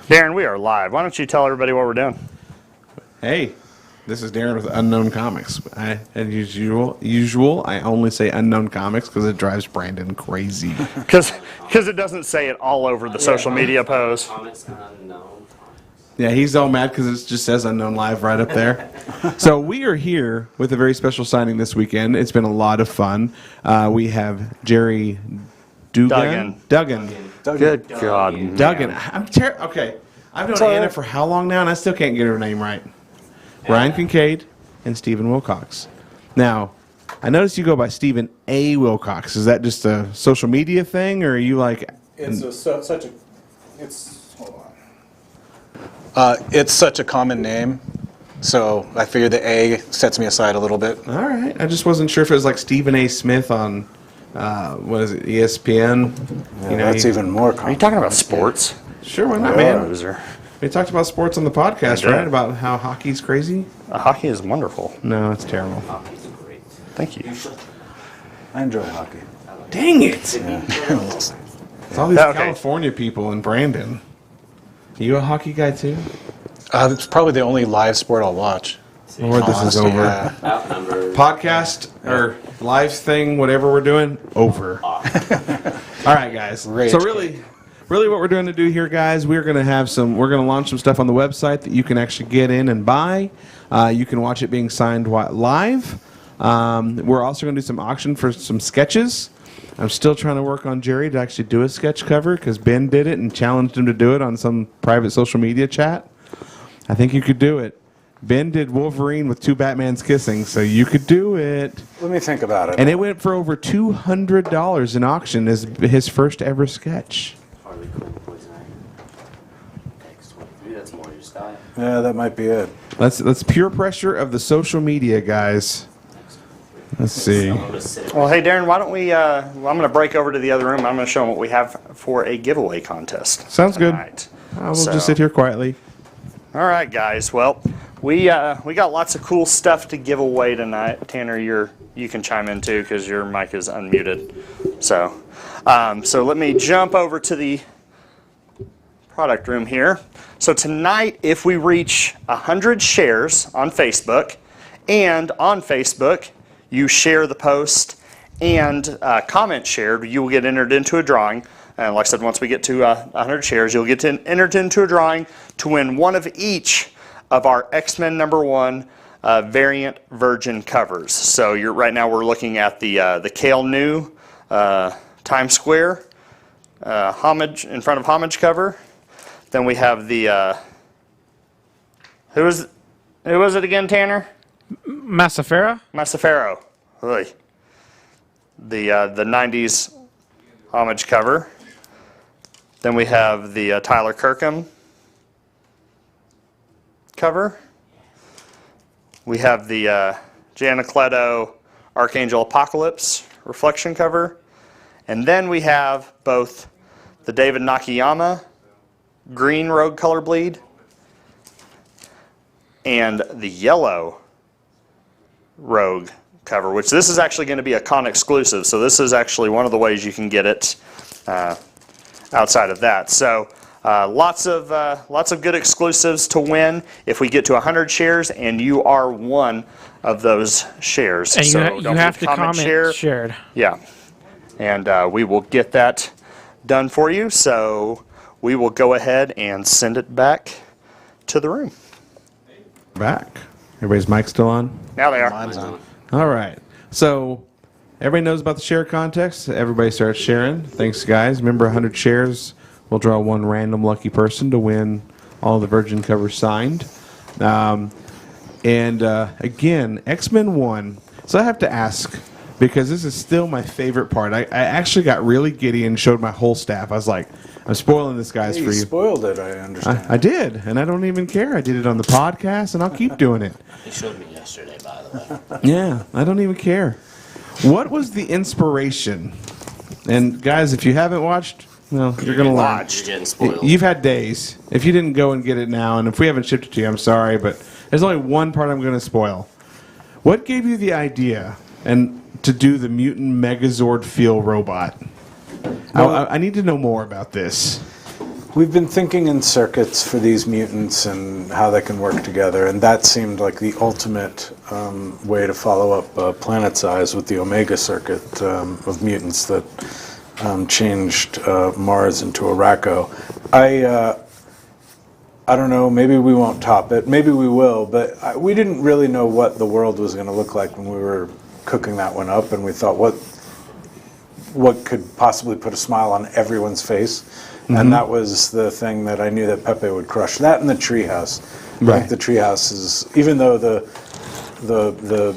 Darren, we are live. Why don't you tell everybody what we're doing? Hey, this is Darren with Unknown Comics. As usual, I only say Unknown Comics because it drives Brandon crazy. Because it doesn't say it all over the social media post. Comics Unknown. Yeah, he's all mad because it just says Unknown Live right up there. So we are here with a very special signing this weekend. It's been a lot of fun. We have Gerry Duggan. Good God. Man. Duggan. Okay, I've known Anna for how long now, and I still can't get her name right. Ryan Kincaid and Steven Wilcox. Now, I noticed you go by Steven A. Wilcox. Is that just a social media thing, or are you like? It's such a common name, so I figured the A sets me aside a little bit. All right. I just wasn't sure if it was like Stephen A. Smith on what is it, ESPN? Yeah, that's even more common. Are you talking about sports? Sure, why not, man? Loser. We talked about sports on the podcast, right? About how hockey's crazy. Hockey is wonderful. No, it's terrible. Hockey's great. Thank you. I enjoy hockey. Dang it! Yeah. It's all these California people in Brandon. You a hockey guy too? It's probably the only live sport I'll watch. Or this is over. Yeah. Outnumbered. Podcast or live thing, whatever we're doing, over. All right, guys. Rage. So really what we're doing to do here, guys, we're going to launch some stuff on the website that you can actually get in and buy. You can watch it being signed live. We're also going to do some auction for some sketches. I'm still trying to work on Gerry to actually do a sketch cover because Ben did it and challenged him to do it on some private social media chat. I think you could do it. Ben did Wolverine with two Batmans kissing, so you could do it. Let me think about it. And it went for over $200 in auction as his first ever sketch. Harley Quinn Poison Ivy. X-23, that's more your style. Yeah, that might be it. That's pure pressure of the social media, guys. Let's see. Well, hey, Darren, why don't we, I'm going to break over to the other room. I'm going to show them what we have for a giveaway contest. Sounds good. Tonight. We'll just sit here quietly. All right, guys. Well, we got lots of cool stuff to give away tonight. Tanner, you can chime in too because your mic is unmuted. So let me jump over to the product room here. So tonight, if we reach 100 shares on Facebook, and on Facebook you share the post and comment shared, you will get entered into a drawing. And like I said, once we get to 100 shares, you'll get entered into a drawing to win one of each of our X-Men #1 variant Virgin covers. So right now we're looking at the Cale New Times Square homage in front of homage cover. Then we have the who was it again, Tanner? Massafero. Oy. The 90s homage cover. Then we have the Tyler Kirkham cover. We have the Janet Cleto Archangel Apocalypse reflection cover. And then we have both the David Nakayama green Rogue Color Bleed and the yellow Rogue cover, which this is actually going to be a con exclusive. So this is actually one of the ways you can get it outside of that. So lots of good exclusives to win if we get to 100 shares, and you are one of those shares. And so you have to comment shared. Yeah, and we will get that done for you. So we will go ahead and send it back to the room. Back. Everybody's mic still on? Now they are. Mine's on. All right. So everybody knows about the share contest. Everybody starts sharing. Thanks, guys. Remember, 100 shares. We'll draw one random lucky person to win all the Virgin covers signed. Again, X-Men 1. So I have to ask, because this is still my favorite part. I actually got really giddy and showed my whole staff. I was like, I'm spoiling this, guys, for you. You spoiled it, I understand. I did, and I don't even care. I did it on the podcast, and I'll keep doing it. He showed me yesterday, by the way. Yeah, I don't even care. What was the inspiration? And guys, if you haven't watched, well, you're going to learn. You're getting spoiled. You've had days. If you didn't go and get it now, and if we haven't shipped it to you, I'm sorry, but there's only one part I'm going to spoil. What gave you the idea to do the mutant Megazord feel robot? I need to know more about this. We've been thinking in circuits for these mutants and how they can work together, and that seemed like the ultimate way to follow up Planet Size with the Omega circuit of mutants that changed Mars into Araco. I don't know, maybe we won't top it, maybe we will, but we didn't really know what the world was going to look like when we were cooking that one up, and we thought what could possibly put a smile on everyone's face. And that was the thing that I knew that Pepe would crush. That and the treehouse. Right. Like the treehouse is, even though the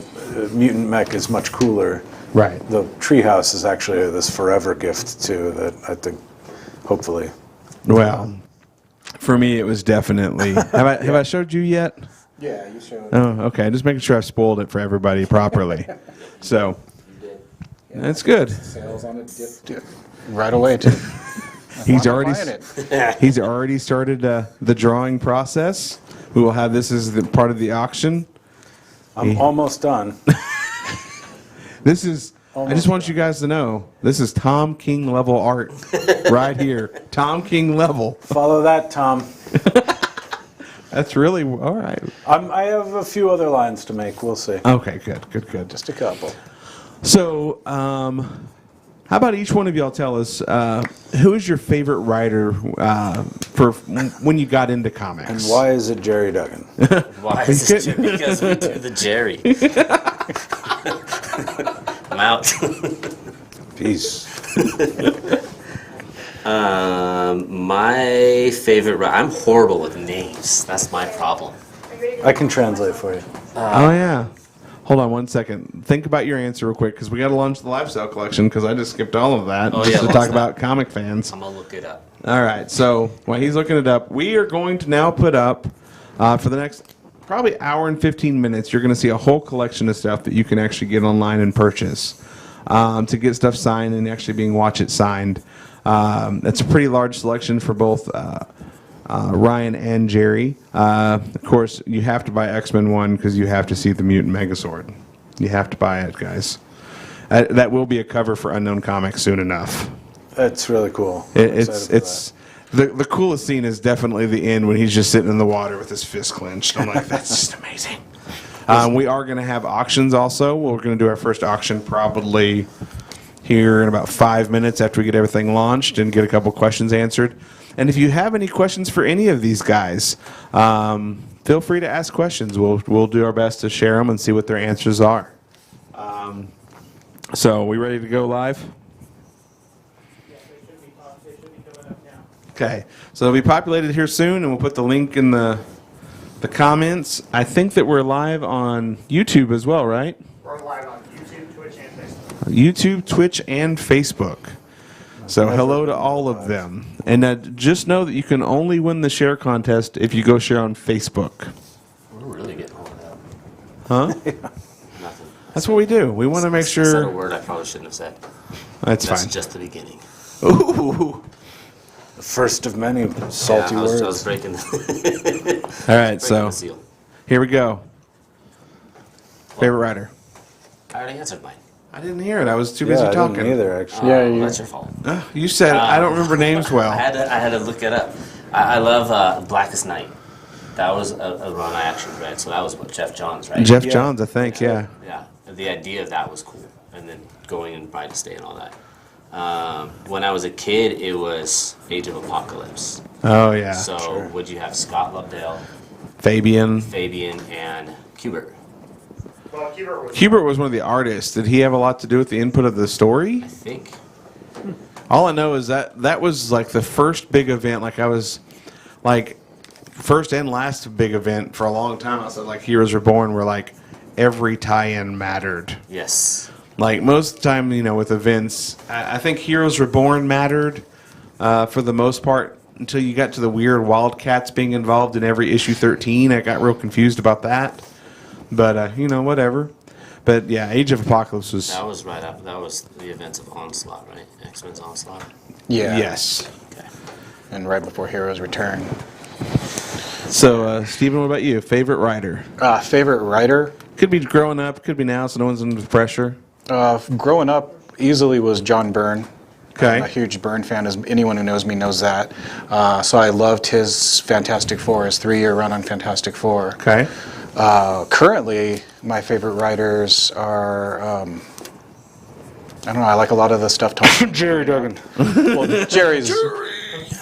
mutant mech is much cooler, Right. the treehouse is actually this forever gift too that I think, hopefully. Well, for me, it was definitely. Have I showed you yet? Yeah, you showed. Oh, okay. Just making sure I've spoiled it for everybody properly. So, that's good. Sales on it dipped right away too. He's I'm already buying it. he's already started the drawing process. We will have this as the part of the auction. I'm almost done. This is. I just want you guys to know this is Tom King level art right here. Tom King level. Follow that, Tom. That's really all right. I have a few other lines to make. We'll see. Okay, good. Just a couple. So, how about each one of y'all tell us who is your favorite writer for when you got into comics? And why is it Gerry Duggan? Why is it Jerry? Because we do the Jerry. I'm out. Peace. My favorite. I'm horrible with names. That's my problem. I can translate for you. Oh yeah. Hold on one second. Think about your answer real quick because we got to launch the lifestyle collection because I just skipped all of that Oh, just yeah, to launch talk that. about comic fans. I'm gonna look it up. All right. So while he's looking it up, we are going to now put up for the next probably hour and 15 minutes. You're going to see a whole collection of stuff that you can actually get online and purchase to get stuff signed and actually being watch it signed. That's a pretty large selection for both Ryan and Jerry. Of course, you have to buy X-Men 1 because you have to see the Mutant Megazord. You have to buy it, guys. That will be a cover for Unknown Comics soon enough. It's really cool. It's the coolest scene is definitely the end when he's just sitting in the water with his fist clenched. I'm like, that's just amazing. We are going to have auctions also. We're going to do our first auction probably here in about 5 minutes after we get everything launched and get a couple questions answered. And if you have any questions for any of these guys, feel free to ask questions. We'll do our best to share them and see what their answers are. So, we ready to go live? Okay, so they'll be populated here soon, and we'll put the link in the comments. I think that we're live on YouTube as well, right? We're live on YouTube, Twitch, and Facebook. YouTube, Twitch, and Facebook. So hello to all of them. And just know that you can only win the share contest if you go share on Facebook. We're really getting horned up. Huh? Nothing. That's what we do. We want to make I said a sure... word I probably shouldn't have said. That's That's fine. just the beginning. Ooh. The first of many salty I words. was breaking the, All right, breaking so the seal. here we go. Favorite writer? I already answered mine. I didn't hear it. I was too busy I talking. didn't either, actually. Oh, that's your fault. You said it. I don't remember names well. I had to look it up. I love Blackest Night. That was a run I actually read. So that was what, Jeff Johns, right? Jeff Johns, I think, yeah. Yeah. The idea of that was cool, and then going in Brightest Day and all that. When I was a kid, it was Age of Apocalypse. Oh, yeah. So would you have Scott Lobdell, Fabian, and Kubert? Well, Hubert was one of the artists. Did he have a lot to do with the input of the story? I think. All I know is that was like the first big event. Like I was, like, first and last big event for a long time. I said like Heroes Reborn, where like every tie-in mattered. Yes. Like most of the time, you know, with events, I think Heroes Reborn mattered for the most part until you got to the weird Wildcats being involved in every issue 13. I got real confused about that. But, you know, whatever. But, yeah, Age of Apocalypse was... That was right up. That was the events of Onslaught, right? X-Men's Onslaught. Yeah. Yes. Okay. And right before Heroes Return. So, Stephen, what about you? Favorite writer? Favorite writer? Could be growing up, could be now, so no one's under pressure. Growing up, easily was John Byrne. Okay. I'm a huge Byrne fan, as anyone who knows me knows that. So I loved his Fantastic Four, his 3-year run on Fantastic Four. Okay. Currently, my favorite writers are, I don't know, I like a lot of the stuff Gerry Duggan. Well, Jerry's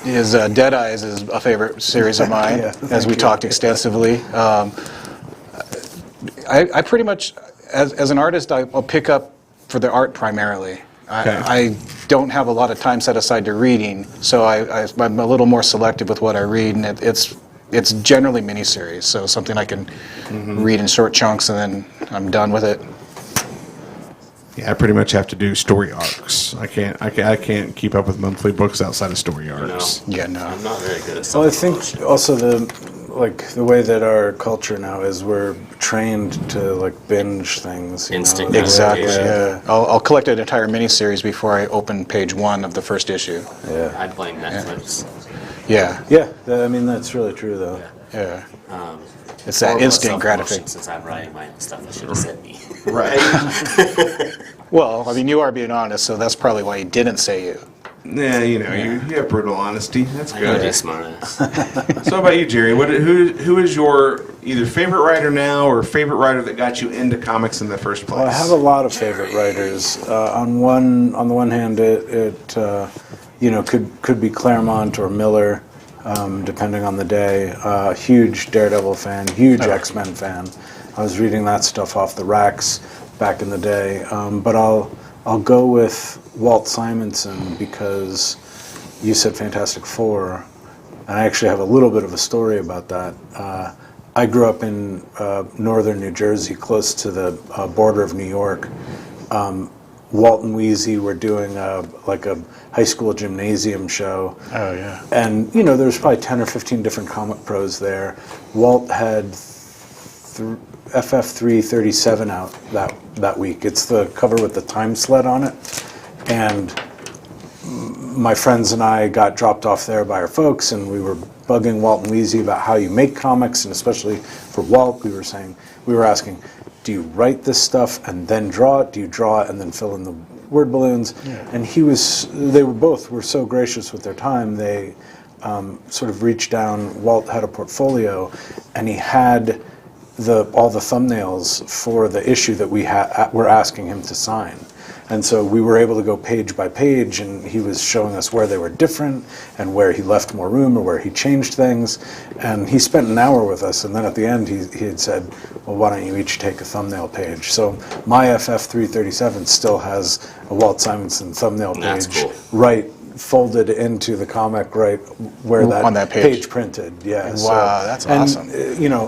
his Dead Eyes is a favorite series of mine, Yeah, as we talked extensively. I pretty much, as an artist, I'll pick up for the art primarily. Okay. I don't have a lot of time set aside to reading, so I'm a little more selective with what I read, and it's generally miniseries, so something I can read in short chunks and then I'm done with it. Yeah, I pretty much have to do story arcs. I can't keep up with monthly books outside of story No, arcs. Yeah, no. I'm not very good at Well, I something. think also the way that our culture now is, we're trained to binge things. Instinct. Exactly. Yeah. Yeah. I'll collect an entire miniseries before I open page 1 of the first issue. Yeah. I blame Netflix. Yeah. Yeah. I mean, that's really true, though. Yeah. Um, It's that horrible instant self-promotion gratification. Since I'm writing my own stuff, I should have said me. Right. Well, I mean, you are being honest, so that's probably why he didn't say you. Yeah, you have brutal honesty. That's I gotta be good. smart ass. So how about you, Jerry? Who is your either favorite writer now or favorite writer that got you into comics in the first place? Well, I have a lot of favorite writers. On the one hand, it could be Claremont or Miller, depending on the day. Huge Daredevil fan, huge X-Men fan. I was reading that stuff off the racks back in the day. But I'll go with Walt Simonson because you said Fantastic Four, and I actually have a little bit of a story about that. I grew up in northern New Jersey, close to the border of New York. Walt and Wheezy were doing a high school gymnasium show. Oh, yeah. And, there's probably 10 or 15 different comic pros there. Walt had FF337 out that week. It's the cover with the time sled on it. And my friends and I got dropped off there by our folks, and we were bugging Walt and Wheezy about how you make comics, and especially for Walt, we were asking, do you write this stuff and then draw it? Do you draw it and then fill in the word balloons? Yeah. And they were so gracious with their time. They sort of reached down. Walt had a portfolio, and he had all the thumbnails for the issue that we were asking him to sign. And so we were able to go page by page, and he was showing us where they were different and where he left more room or where he changed things. And he spent an hour with us, and then at the end he had said, well, why don't you each take a thumbnail page? So my FF337 still has a Walt Simonson thumbnail page. That's cool. Right folded into the comic, right where On that page. printed. Yeah. Wow, that's awesome.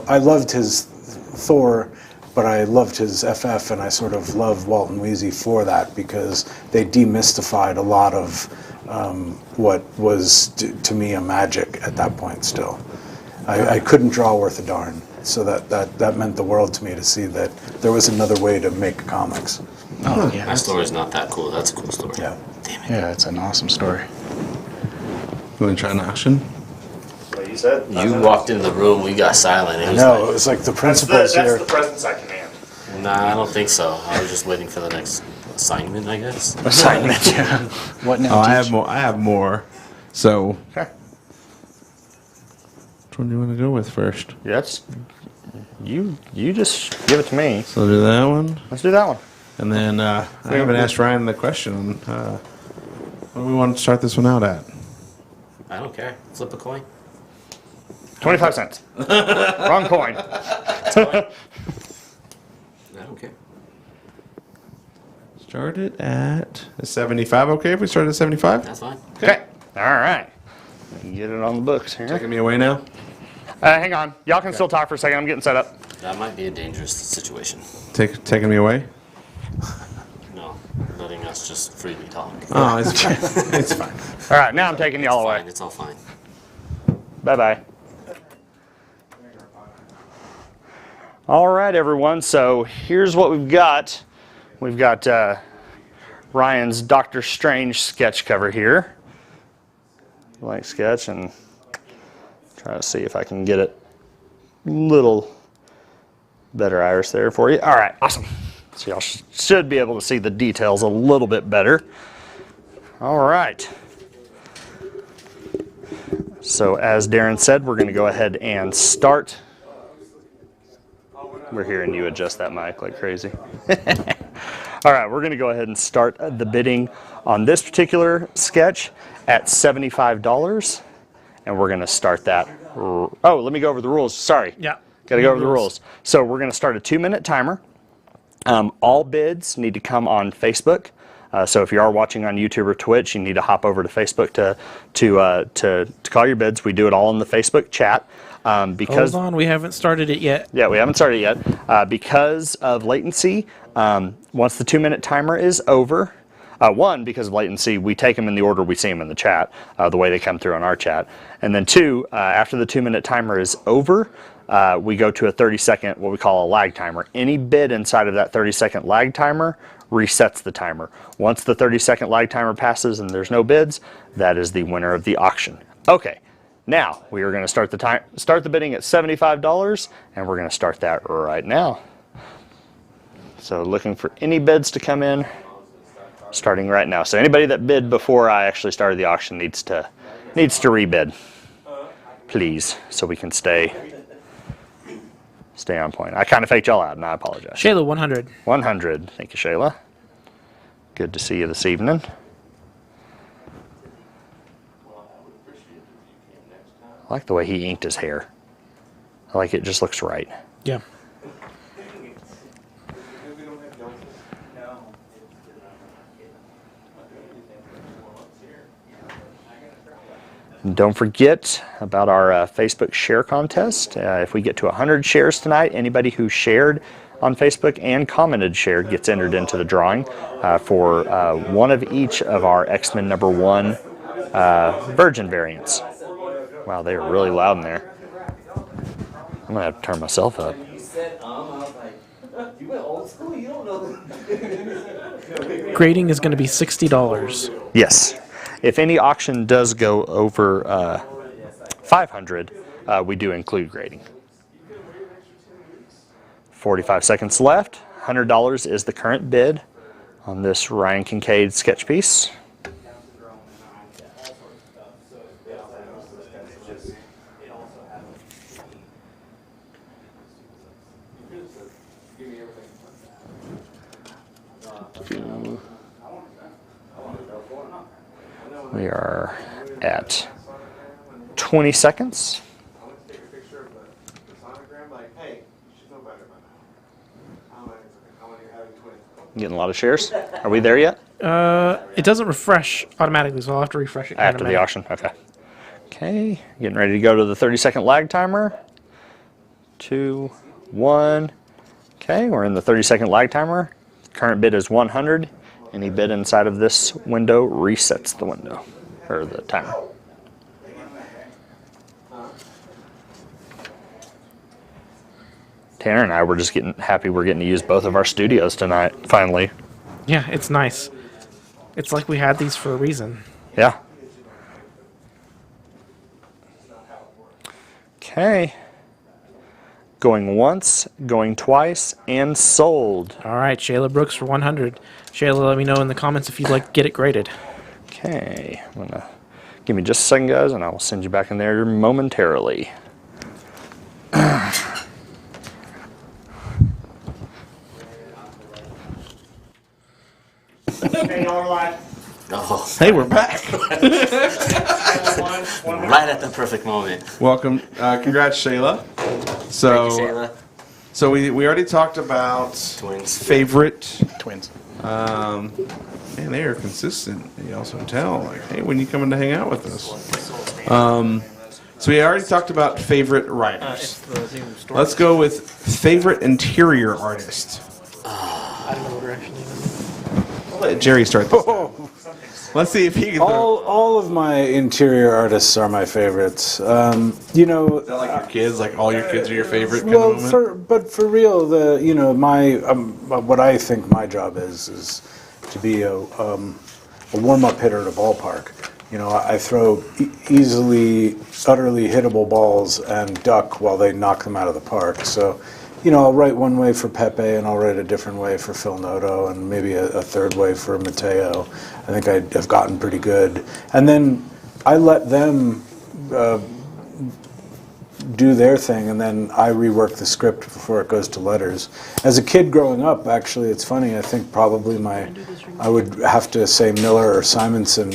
I loved his Thor, but I loved his FF, and I sort of love Walt and Wheezy for that because they demystified a lot of what was to me a magic at that point still. I couldn't draw worth a darn, so that meant the world to me to see that there was another way to make comics. Oh, yeah. My story's not that cool. That's a cool story. Yeah. Damn it. Yeah, it's an awesome story. You want to try an auction? What you said? You walked in the room, we got silent. It was No, it like, was like the That's principals here. the presence I command. nah, I don't think so. I was just waiting for the next assignment, I guess. Assignment, yeah. What now? Oh, I teach? have more. I have more. So, Okay. which one do you want to go with first? Yes. You just give it to me. So I'll do that one, Let's do that one. and then I haven't asked Ryan the question. What do we want to start this one out at? I don't care. Flip a coin. 25 cents. Wrong coin. I don't care. Start it at 75. Okay, if we start at 75. That's fine. Okay. All right. Get it on the books here. Taking me away now. Hang on. Y'all can still talk for a second. I'm getting set up. That might be a dangerous situation. Taking me away. No, letting us just freely talk. Oh, it's fine. It's fine. All right. Now I'm taking y'all away. Fine, it's all fine. Bye-bye. All right, everyone. So here's what we've got. We've got Ryan's Doctor Strange sketch cover here. Blank sketch, and try to see if I can get it a little better iris there for you. All right, awesome. So y'all should be able to see the details a little bit better. All right. So as Darren said, we're going to go ahead and start. We're hearing you adjust that mic like crazy. All right, we're going to go ahead and start the bidding on this particular sketch at $75. And we're going to start that. Oh, let me go over the rules. Sorry. Yeah. Got to go over the rules. So we're going to start a 2-minute timer. All bids need to come on Facebook. So if you are watching on YouTube or Twitch, you need to hop over to Facebook to call your bids. We do it all in the Facebook chat. Because Hold on, we haven't started it yet. yeah, we haven't started yet. Because of latency, once the 2-minute timer is over, one, because of latency, we take them in the order we see them in the chat, the way they come through on our chat. And then two, after the 2-minute timer is over, we go to a 30-second, what we call a lag timer. Any bid inside of that 30-second lag timer resets the timer. Once the 30-second lag timer passes and there's no bids, that is the winner of the auction. Okay, now we are going to start the bidding at $75, and we're going to start that right now. So looking for any bids to come in, starting right now. So anybody that bid before I actually started the auction needs to rebid, please, so we can stay on point. I kind of faked y'all out, and I apologize. Shayla, 100. 100. Thank you, Shayla. Good to see you this evening. I like the way he inked his hair. I like it just looks right. Yeah. And don't forget about our Facebook share contest. If we get to 100 shares tonight, anybody who shared on Facebook and commented shared gets entered into the drawing for one of each of our X-Men #1 Virgin variants. Wow, they are really loud in there. I'm going to have to turn myself up. Grading is going to be $60. Yes. If any auction does go over 500, we do include grading. 45 seconds left. $100 is the current bid on this Ryan Kincaid sketch piece. We are at 20 seconds. Getting a lot of shares. Are we there yet? It doesn't refresh automatically, so I'll have to refresh it. After the auction, okay. Okay, getting ready to go to the 30-second lag timer. 2, 1. Okay, we're in the 30-second lag timer. Current bid is 100. Any bid inside of this window resets the window, or the timer. Tanner and I were just getting happy we're getting to use both of our studios tonight, finally. Yeah, it's nice. It's like we had these for a reason. Yeah. Okay. Going once, going twice, and sold. All right, Shayla Brooks for 100. Shayla, let me know in the comments if you'd like to get it graded. Okay. I'm gonna give me just a second, guys, and I will send you back in there momentarily. Hey, y'all are live. Oh, Hey, we're back. right at the perfect moment. Welcome. Congrats, Shayla. So, Thank you, Shayla. so we already talked about Twins. favorite. Twins. Man, they are consistent. They also tell, like, hey, when you coming to hang out with us? So we already talked about favorite writers. Let's go with favorite interior artist. I don't know what direction it is. I'll let Gerry start this. Let's see if he can. All of my interior artists are my favorites. You know, Is that like your kids? Like all your kids are your favorite? Kind of moment? but for real, my what I think my job is to be a warm-up hitter at a ballpark. You know, I throw easily, utterly hittable balls and duck while they knock them out of the park. So, I'll write one way for Pepe, and I'll write a different way for Phil Noto, and maybe a third way for Mateo. I think I've gotten pretty good. And then I let them do their thing, and then I rework the script before it goes to letters. As a kid growing up, actually, it's funny, I think probably I would have to say Miller or Simonson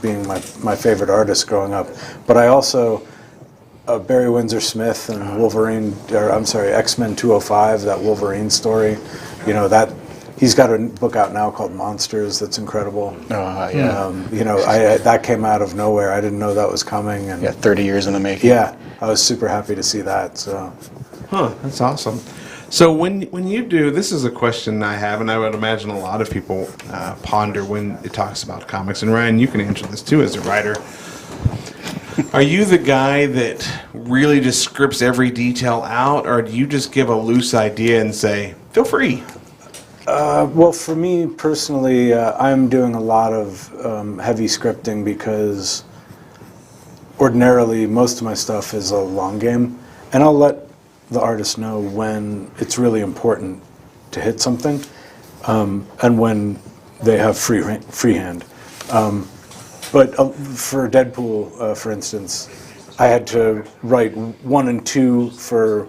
being my favorite artist growing up. But I also, Barry Windsor Smith and X-Men 205, that Wolverine story, that he's got a book out now called Monsters that's incredible. Yeah. That came out of nowhere. I didn't know that was coming. And 30 years in the making. yeah, I was super happy to see that. So, That's awesome. So when you do, this is a question I have, and I would imagine a lot of people ponder when it talks about comics. And Ryan, you can answer this too as a writer. Are you the guy that really just scripts every detail out, or do you just give a loose idea and say, feel free? well, for me personally, I'm doing a lot of heavy scripting because ordinarily most of my stuff is a long game, and I'll let the artist know when it's really important to hit something, and when they have free hand. But for Deadpool, for instance, I had to write 1 and 2 for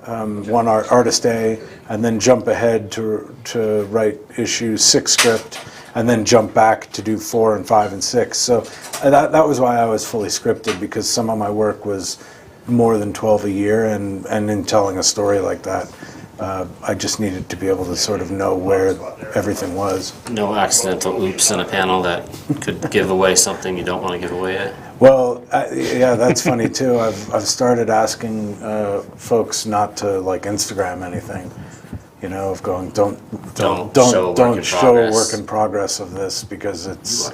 one artist A, and then jump ahead to write issue 6 script, and then jump back to do 4 and 5 and 6. So that was why I was fully scripted, because some of my work was more than 12 a year, and in telling a story like that, I just needed to be able to sort of know where everything was. No accidental oops in a panel that could give away something you don't want to give away yet. Well, yeah, that's funny too. I've started asking folks not to like Instagram anything, of going don't show work in progress of this, because it's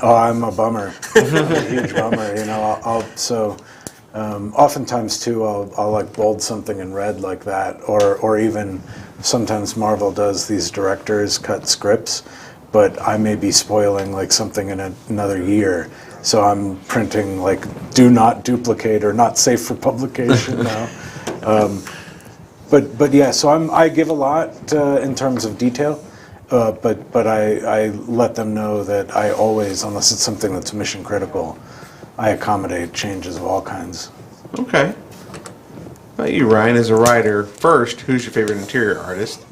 I'm a bummer, I'm a huge bummer. Oftentimes too, I'll like bold something in red like that, or even sometimes Marvel does these director's cut scripts, but I may be spoiling like something in another year, so I'm printing like do not duplicate or not safe for publication now. But yeah, so I give a lot in terms of detail, but I let them know that I always, unless it's something that's mission critical, I accommodate changes of all kinds. Okay. How about you, Ryan, as a writer? First, who's your favorite interior artist?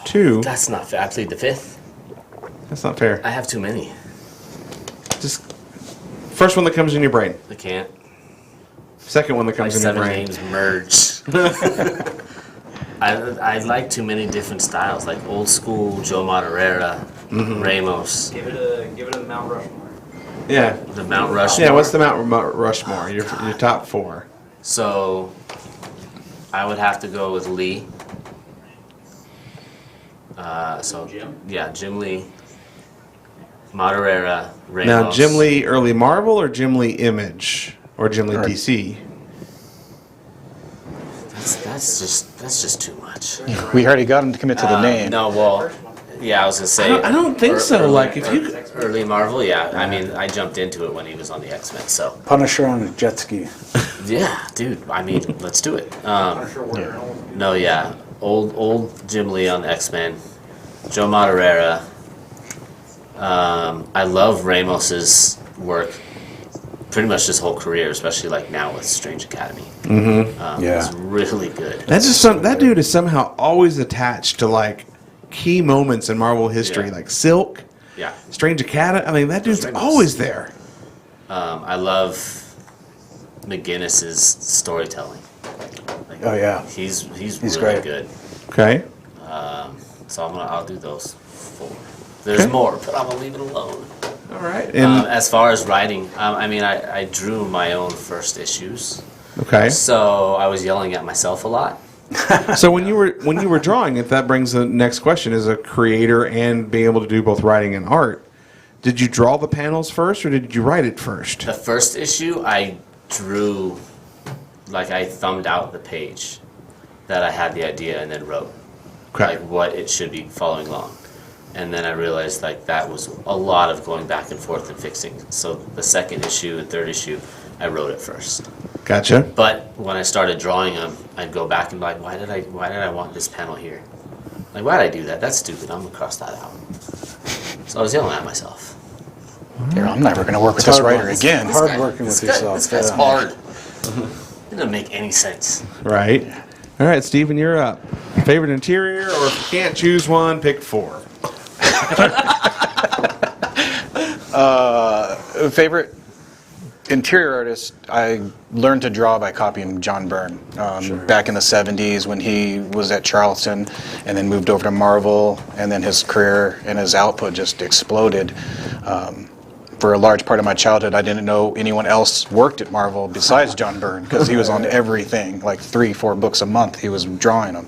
Two, That's not fair. I plead the fifth. that's not fair. I have too many. Just first one that comes in your brain. I can't. Second one that Like comes in your 7 brain. names merged. I like too many different styles, like old school Joe Madureira, Ramos, Give it a Mount Rushmore. Yeah. the Mount Rushmore. Yeah, what's the Mount Rushmore? Your top 4. So I would have to go with Lee. Jim? Yeah, Jim Lee, Madureira, Ramos. Now, Jim Lee early Marvel or Jim Lee Image or Jim Lee DC? That's just too much. We already got him to commit to the name. No, well, yeah, I was gonna say. I don't think so. early- Like, if you- early Marvel, yeah. I mean, I jumped into it when he was on the X-Men, so Punisher on a jet ski. yeah, dude. I mean, let's do it. I'm sure we're Reynolds. No, yeah, old Jim Lee on the X-Men, Joe Madureira. I love Ramos's work, pretty much his whole career, especially like now with Strange Academy. Yeah. It's really good. That's just that dude is somehow always attached to like key moments in Marvel history, Yeah. like Silk, Yeah. Strange Academy. I mean, that dude's Ramos. always there. I love McGinnis's storytelling. Like, Oh yeah. he's really great. good. Okay. So I'll do those 4. There's Okay. more, but I'm gonna leave it alone. All right. And As far as writing, I mean, I drew my own first issues, okay. so I was yelling at myself a lot. So when you were drawing it, that brings the next question: as a creator and being able to do both writing and art, did you draw the panels first, or did you write it first? The first issue, I drew, like I thumbed out the page that I had the idea and then wrote. Okay. Like what it should be following along. And then I realized like that was a lot of going back and forth and fixing. So the second issue and third issue, I wrote it first. Gotcha. But when I started drawing them, I'd go back and be like, why did I want this panel here? Like, why did I do that? That's stupid. I'm gonna cross that out. So I was yelling at myself. Here, I'm never going to work with this writer again. It's hard working with yourself. This guy's hard. It doesn't make any sense. Right. All right, Steven, you're up. Favorite interior, or if you can't choose one, pick 4. Favorite interior artist, I learned to draw by copying John Byrne. Back in the 70s when he was at Charlton and then moved over to Marvel, and then his career and his output just exploded. For a large part of my childhood, I didn't know anyone else worked at Marvel besides John Byrne, because he was on everything, like 3-4 books a month he was drawing them.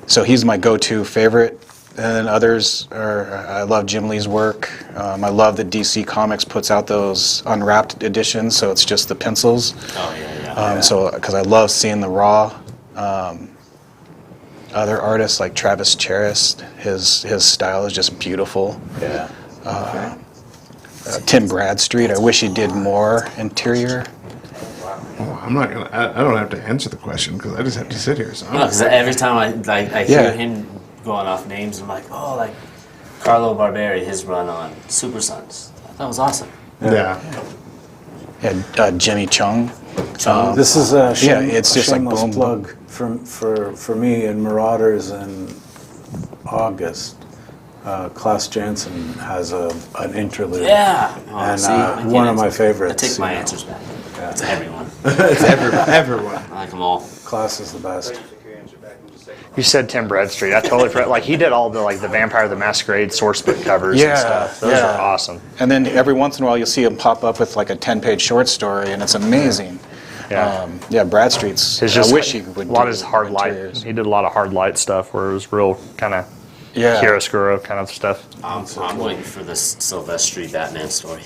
So he's my go-to favorite. And then others are, I love Jim Lee's work. I love that DC Comics puts out those unwrapped editions, so it's just the pencils. Oh, yeah. So, because I love seeing the raw. Other artists like Travis Charest, his style is just beautiful. Yeah. Tim Bradstreet, I wish he did more interior. Oh, I'm not gonna. I don't have to answer the question because I just have to sit here. So No, because every time I hear him going off names, I'm like, oh, like Carlo Barberi, his run on Super Sons. That was awesome. yeah. Jimmy Chung. This is a it's just like shameless boom, plug for me in Marauders in August. Klaus Janson has an interlude. Yeah. Oh, And see, I can't one of my answer. favorites. I take my you know. answers back. It's everyone. It's everyone. I like them all. Klaus is the best. You said Tim Bradstreet. I totally forgot. Like, he did all the Vampire the Masquerade source book covers and stuff. Those are awesome. And then every once in a while you'll see him pop up with like a 10-page short story, and it's amazing. Yeah. Bradstreet's. His just I wish he would a lot do of his hard light. interiors. He did a lot of hard light stuff where it was real kind of chiaroscuro kind of stuff. I'm waiting for this Silvestri Batman story.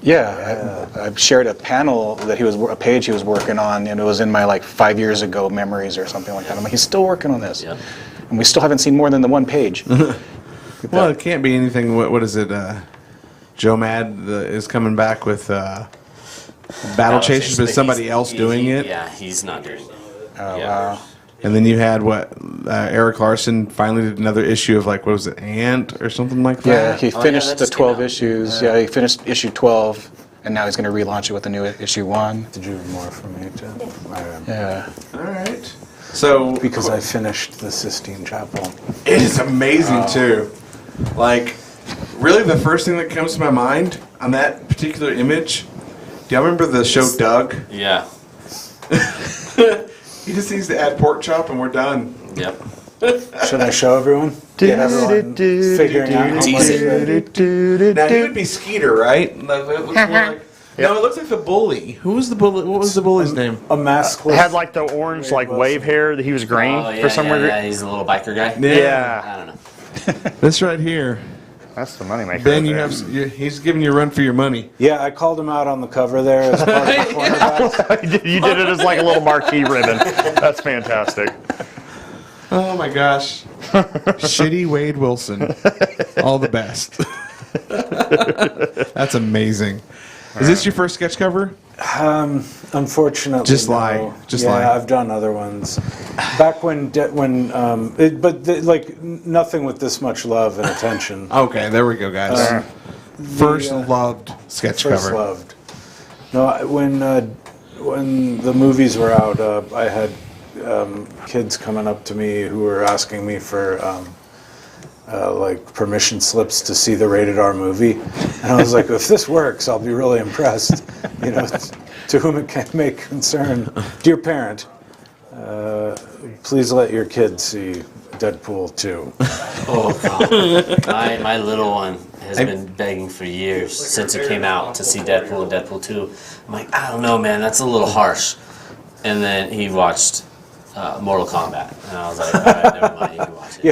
I shared a panel that a page he was working on, and it was in my like 5 years ago memories or something like that. I'm like, he's still working on this, Yep. and we still haven't seen more than the one page. Well, it can't be anything. What is it? Joe Mad is coming back with Battle Chasers, but somebody else doing it. Yeah, he's not doing it. Oh, Yeah. wow. And then you had Eric Larson finally did another issue of like, what was it, Ant or something like Yeah, that? he Oh, finished that the just came 12 out. issues. Yeah, he finished issue 12, and now he's going to relaunch it with a new issue 1. Did you have more for me, too? Yeah. All right. So Because I finished the Sistine Chapel. it is amazing too. Like, really, the first thing that comes to my mind on that particular image. Do y'all remember the show Doug? Yeah. He just needs to add pork chop and we're done. Yep. Should I show everyone? Get everyone figuring out how much Now he would be Skeeter, right? Like, it looks more like, no, it looks like the bully. Who was the bully? What was the bully's name? a maskless. Had like the orange like wave hair that he was green Oh, yeah, for some reason. Yeah, he's a little biker guy. Yeah. I don't know. This right here. That's the moneymaker. Ben, you right have he's giving you a run for your money. Yeah, I called him out on the cover there as part of the cornerbacks. there. You did it as like a little marquee ribbon. That's fantastic. Oh my gosh. Shitty Wade Wilson. All the best. That's amazing. Is this your first sketch cover? Unfortunately, Just no. lie. Just yeah, lie. I've done other ones. Back when nothing with this much love and attention. Okay, there we go, guys. First loved sketch First cover. loved. No, when the movies were out, I had kids coming up to me who were asking me for like permission slips to see the rated R movie, and I was like, if this works, I'll be really impressed. You know, to whom it can make concern, dear parent, please let your kids see Deadpool 2. Oh, God. My little one has been begging for years since it came out to see Deadpool and Deadpool 2. I'm like, I don't know, man, that's a little harsh. And then he watched Mortal Kombat, and I was like, all right, never mind, you can watch it.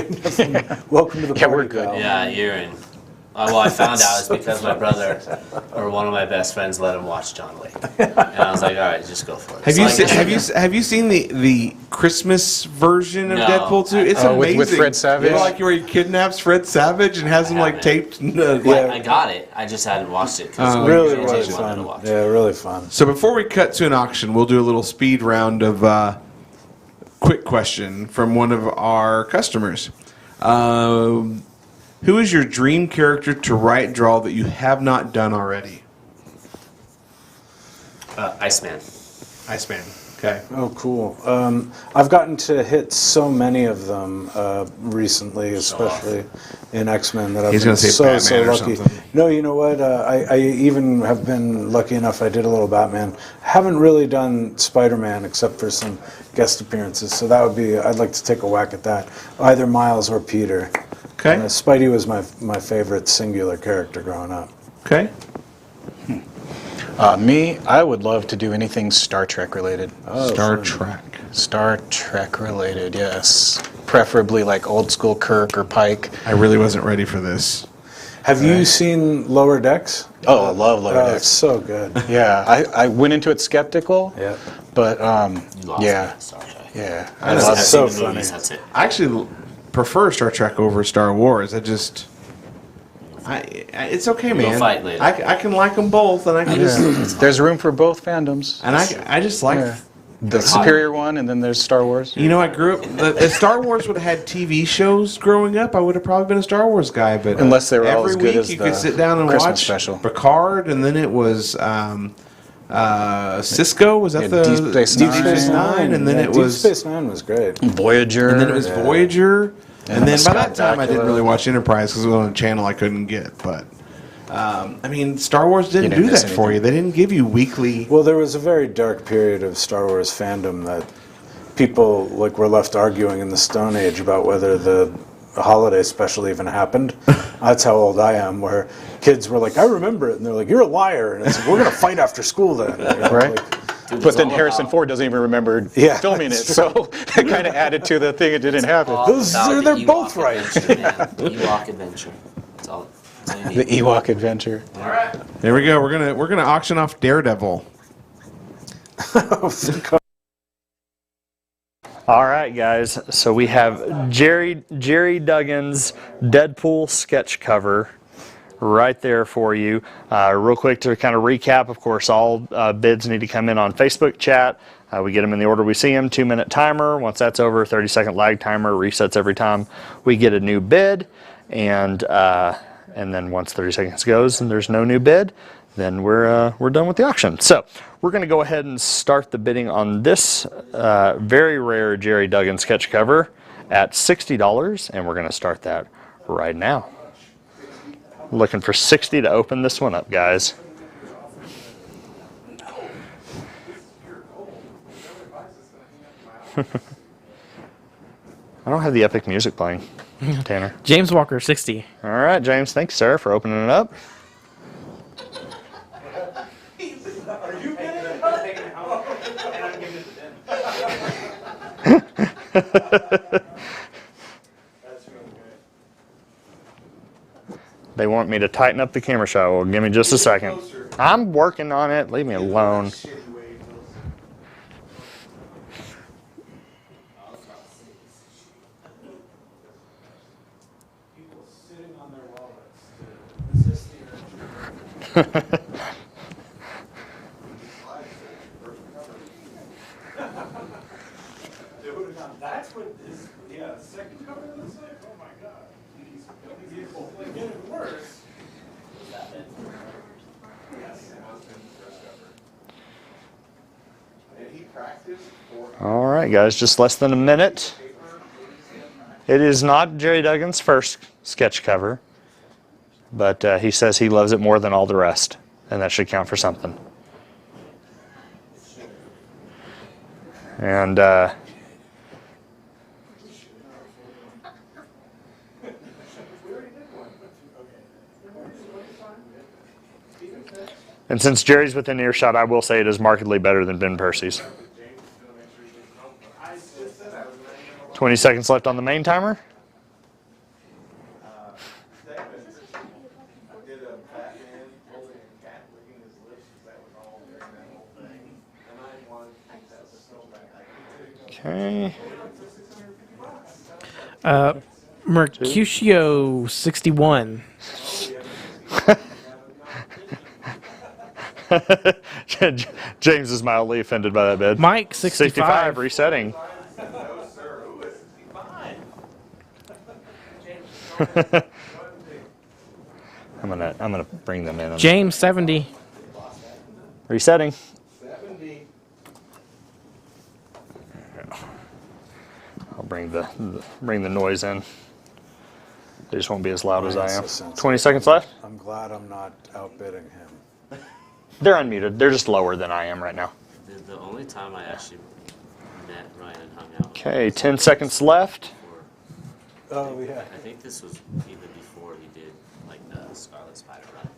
Yeah, welcome to the party, we're good. pal. Yeah, you're in. Well, I found out it's because my brother or one of my best friends let him watch John Wick, and I was like, all right, just go for it. Have you seen the Christmas version of No. Deadpool 2? It's Oh, with amazing. Fred Savage? You know, like where he kidnaps Fred Savage and has him like haven't. taped. I got it. I just hadn't watched it because Really, JJ really wanted fun. to watch it. Yeah, really fun. So before we cut to an auction, we'll do a little speed round of quick question from one of our customers. Who is your dream character to write draw that you have not done already? Iceman. Iceman. Okay. Oh, cool. I've gotten to hit so many of them recently, especially in X-Men, that I've He's been gonna say so Batman or lucky. something. No, you know what? I even have been lucky enough. I did a little Batman. Haven't really done Spider-Man except for some guest appearances. So that would be. I'd like to take a whack at that. Either Miles or Peter. Okay. Spidey was my favorite singular character growing up. Okay. Me, I would love to do anything Star Trek related. Star Trek. Star Trek related, yes. Preferably like old school Kirk or Pike. I really wasn't ready for this. Have you seen Lower Decks? Oh, I love Lower It's Decks. so good. Yeah, I went into it skeptical, Yeah. but You lost yeah, me, Star Trek. yeah. I I know. love I've it. so seen the movies, funny. that's it. I actually prefer Star Trek over Star Wars. It's okay, man. We'll fight later. I can like them both, and I can just There's room for both fandoms. and I just like. Yeah. The superior one, and then there's Star Wars. You know, I grew up. If Star Wars would have had TV shows growing up, I would have probably been a Star Wars guy. But Unless they were all every as good week as you the could sit down and Christmas watch special. Picard, and then it was Cisco. Was that Yeah, the Deep Space Nine. And then Yeah, it Deep was Space Nine was great. Voyager. and then it was Voyager. And then by Scott that time, I didn't Bakula. really watch Enterprise because it was on a channel I couldn't get. But I mean, Star Wars didn't didn't do miss that for anything. you. They didn't give you weekly. Well, there was a very dark period of Star Wars fandom that people were left arguing in the Stone Age about whether the holiday special even happened. That's how old I am, where kids were like, I remember it, and they're like, you're a liar, and it's like, we're going to fight after school then. You know, Right. Dude, But it's then all Harrison about- Ford doesn't even remember Yeah, filming it, that's so it kind of added to the thing. It didn't happen. all Those about are- the they're Ewok both right. adventure, man. The Ewok adventure. That's all you The need. Ewok adventure. There we go. We're gonna auction off Daredevil. All right, guys. So we have Gerry Duggan's Deadpool sketch cover right there for you. Real quick to kind of recap, of course, all bids need to come in on Facebook chat. We get them in the order we see them, 2-minute timer. Once that's over, 30-second lag timer, resets every time we get a new bid. And then once 30 seconds goes and there's no new bid, then we're done with the auction. So we're going to go ahead and start the bidding on this very rare Gerry Duggan sketch cover at $60, and we're going to start that right now. Looking for 60 to open this one up, guys. I don't have the epic music playing, Tanner. James Walker, 60. All right, James, thanks, sir, for opening it up. They want me to tighten up the camera shot. Well, give me just a second. I'm working on it. Leave me alone. That's what this, second cover looks like. Oh my god. It's getting worse. Yes. And he practiced for All right, guys, just less than a minute. It is not Gerry Duggan's first sketch cover, but he says he loves it more than all the rest, and that should count for something. And since Jerry's within earshot, I will say it is markedly better than Ben Percy's. 20 seconds left on the main timer. Okay. Mercutio 61. James is mildly offended by that bid. Mike 65. Resetting. I'm gonna bring them in. James 70. Resetting. I'll bring the noise in. They just won't be as loud as I am. 20 seconds left. I'm glad I'm not outbidding him. They're unmuted. They're just lower than I am right now. The only time I actually met Ryan and hung out. Okay, 10 seconds left. Oh, yeah. I think this was even before he did like the Scarlet Spider run.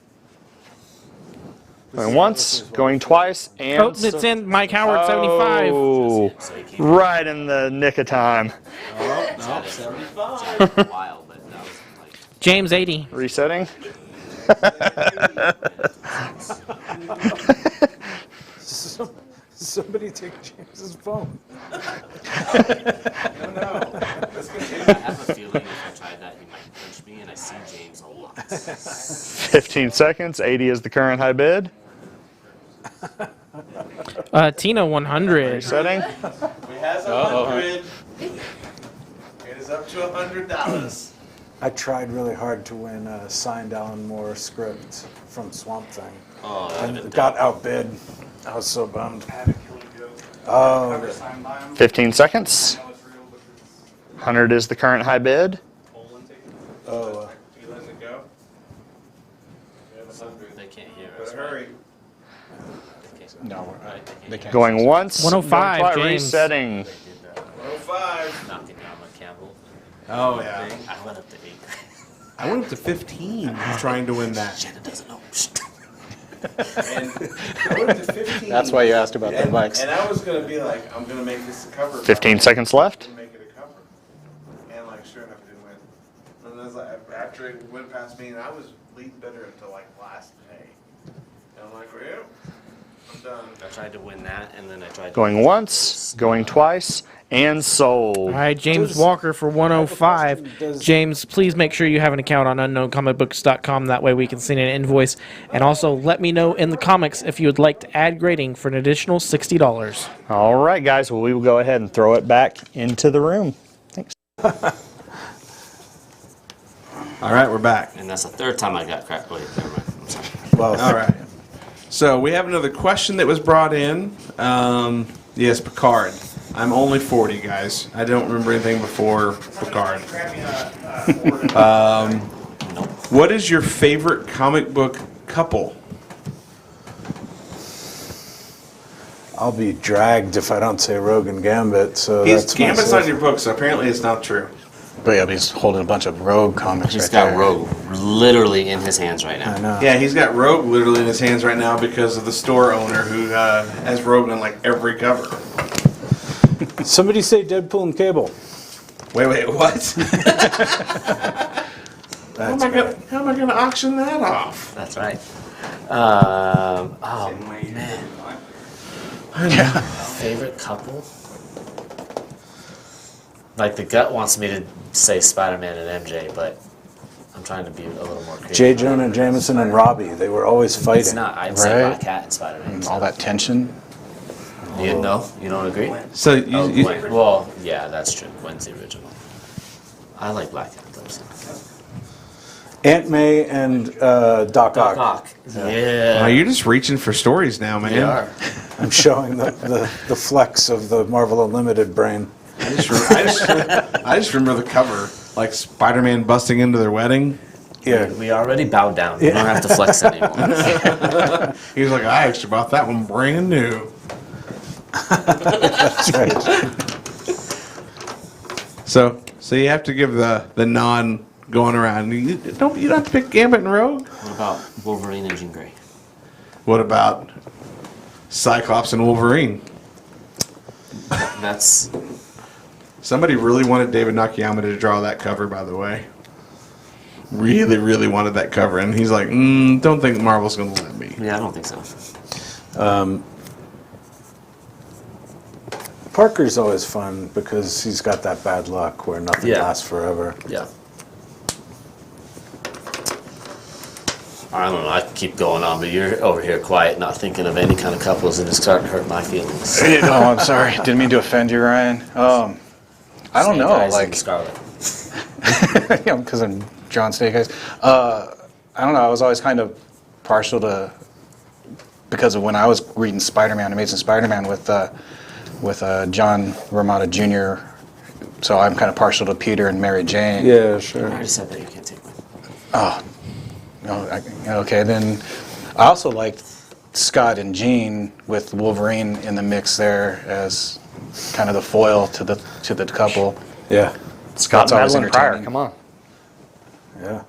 Going once, going twice, and Oh, it's in Mike Howard 75. Oh, So he came right in the nick of time. out 75 for a while, but that was like James 80. Resetting. Somebody take James's phone. I have a feeling if I tried that, he might punch me, and I see James a lot. 15 seconds. 80 is the current high bid. Tina 100. Resetting. We has 100. It is up to $100. I tried really hard to win a signed Alan Moore script from Swamp Thing. Oh, that And would've been got dope. outbid. I was so bummed. Oh. 15 seconds. 100 is the current high bid. Oh, They can't hear us. Hurry. No, they can't. Going once. 105, going twice, James. Resetting. 105. Knocking down my Campbell. Oh, yeah. Thing. I went up to 8. I went up to 15 trying to win that. Shannon doesn't know. And I went up to 15. That's why you asked about the bikes. And I was going to be like, I'm going to make this a cover. 15 seconds left. To make it a cover. And like, sure enough, it didn't win. And then like, after it went past me, and I was leading better until like last day. And I'm like, well, I'm done. I tried to win that, and then I tried to Going once, going twice, and sold. All right, James Does- Walker for 105. Does- James, please make sure you have an account on unknowncomicbooks.com. That way we can send an invoice. And also let me know in the comics if you would like to add grading for an additional $60. All right, guys. Well, we will go ahead and throw it back into the room. Thanks. All right, we're back. And that's the third time I got cracked. Wait, never mind. I'm sorry. well, All right. So we have another question that was brought in. Yes, Picard. I'm only 40, guys. I don't remember anything before Picard. What is your favorite comic book couple? I'll be dragged if I don't say Rogue and Gambit. So that's my Gambit's on safe- your book, so apparently it's not true. But yeah, but he's holding a bunch of Rogue comics He's right got there. Rogue literally in his hands right I now. know. Yeah, he's got Rogue literally in his hands right now because of the store owner who has Rogue on like every cover. Somebody say Deadpool and Cable. Wait, what? How That's am great. I gonna auction that off? That's right. Oh man. Favorite couple? Like the gut wants me to say Spider-Man and MJ, but I'm trying to be a little more creative. J. Jonah Jameson and Robbie. They were always fighting. It's not. I'd say Right. Black Cat and Spider-Man. And all that tension. You know? You don't agree? So you, Oh, you- Gwen. Well, yeah, that's true. Gwen's the original. I like Black Cat though. So. Aunt May and Doc Ock. Doc. Yeah. you're just reaching for stories now, man. We are. I'm showing the flex of the Marvel Unlimited brain. I just remember the cover, like Spider-Man busting into their wedding. Yeah. We already bowed down. We don't have to flex anymore. He was like, I actually bought that one brand new. That's right. So you have to give the non going around. You don't have to pick Gambit and Rogue. What about Wolverine and Jean Grey? What about Cyclops and Wolverine? That's Somebody really wanted David Nakayama to draw that cover, by the way. Really, really wanted that cover, and he's like, don't think Marvel's going to let me. yeah. I don't think so. Parker's always fun because he's got that bad luck where nothing Yeah. lasts forever. Yeah. I don't know. I can keep going on, but you're over here quiet, not thinking of any kind of couples, and it's starting to hurt my feelings. Oh, I'm sorry. Didn't mean to offend you, Ryan. I don't know. Guys Like, and Scarlet. yeah, because I'm John Snake Eyes. I don't know. I was always kind of partial to, because of when I was reading Spider-Man, Amazing Spider-Man with John Romita Jr. So I'm kind of partial to Peter and Mary Jane. Yeah, I sure. already said that you can't take one. Oh, okay. Then I also liked Scott and Jean with Wolverine in the mix there as kind of the foil to the couple. Yeah, Scott That's and always Madeline Pryor, entertaining. come on. yeah.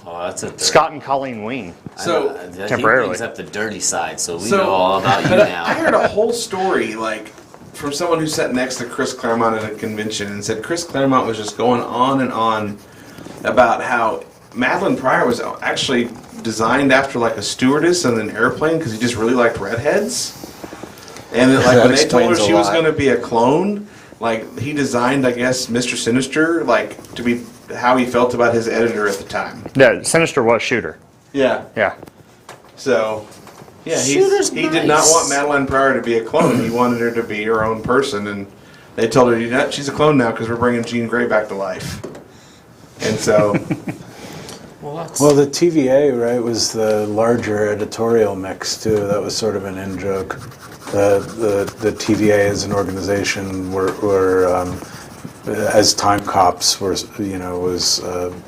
Oh, that's a Scott and Colleen Wing. So, temporarily. He brings up the dirty side, so we So- know all about you But now. I heard a whole story, like, from someone who sat next to Chris Claremont at a convention and said Chris Claremont was just going on and on about how Madeline Pryor was actually designed after, like, a stewardess on an airplane because he just really liked redheads. And that, like, That when they told her explains a she was lot. going to be a clone, like, he designed, I guess, Mr. Sinister, like, to be how he felt about his editor at the time. Yeah, Sinister was Shooter. Yeah. Yeah. So, yeah, Shooter's he did not nice. want Madeline Pryor to be a clone. He wanted her to be her own person, and they told her, she's a clone now because we're bringing Jean Grey back to life. And so, Well, the TVA, right, was the larger editorial mix too. That was sort of an in joke. The TVA as an organization were as time cops was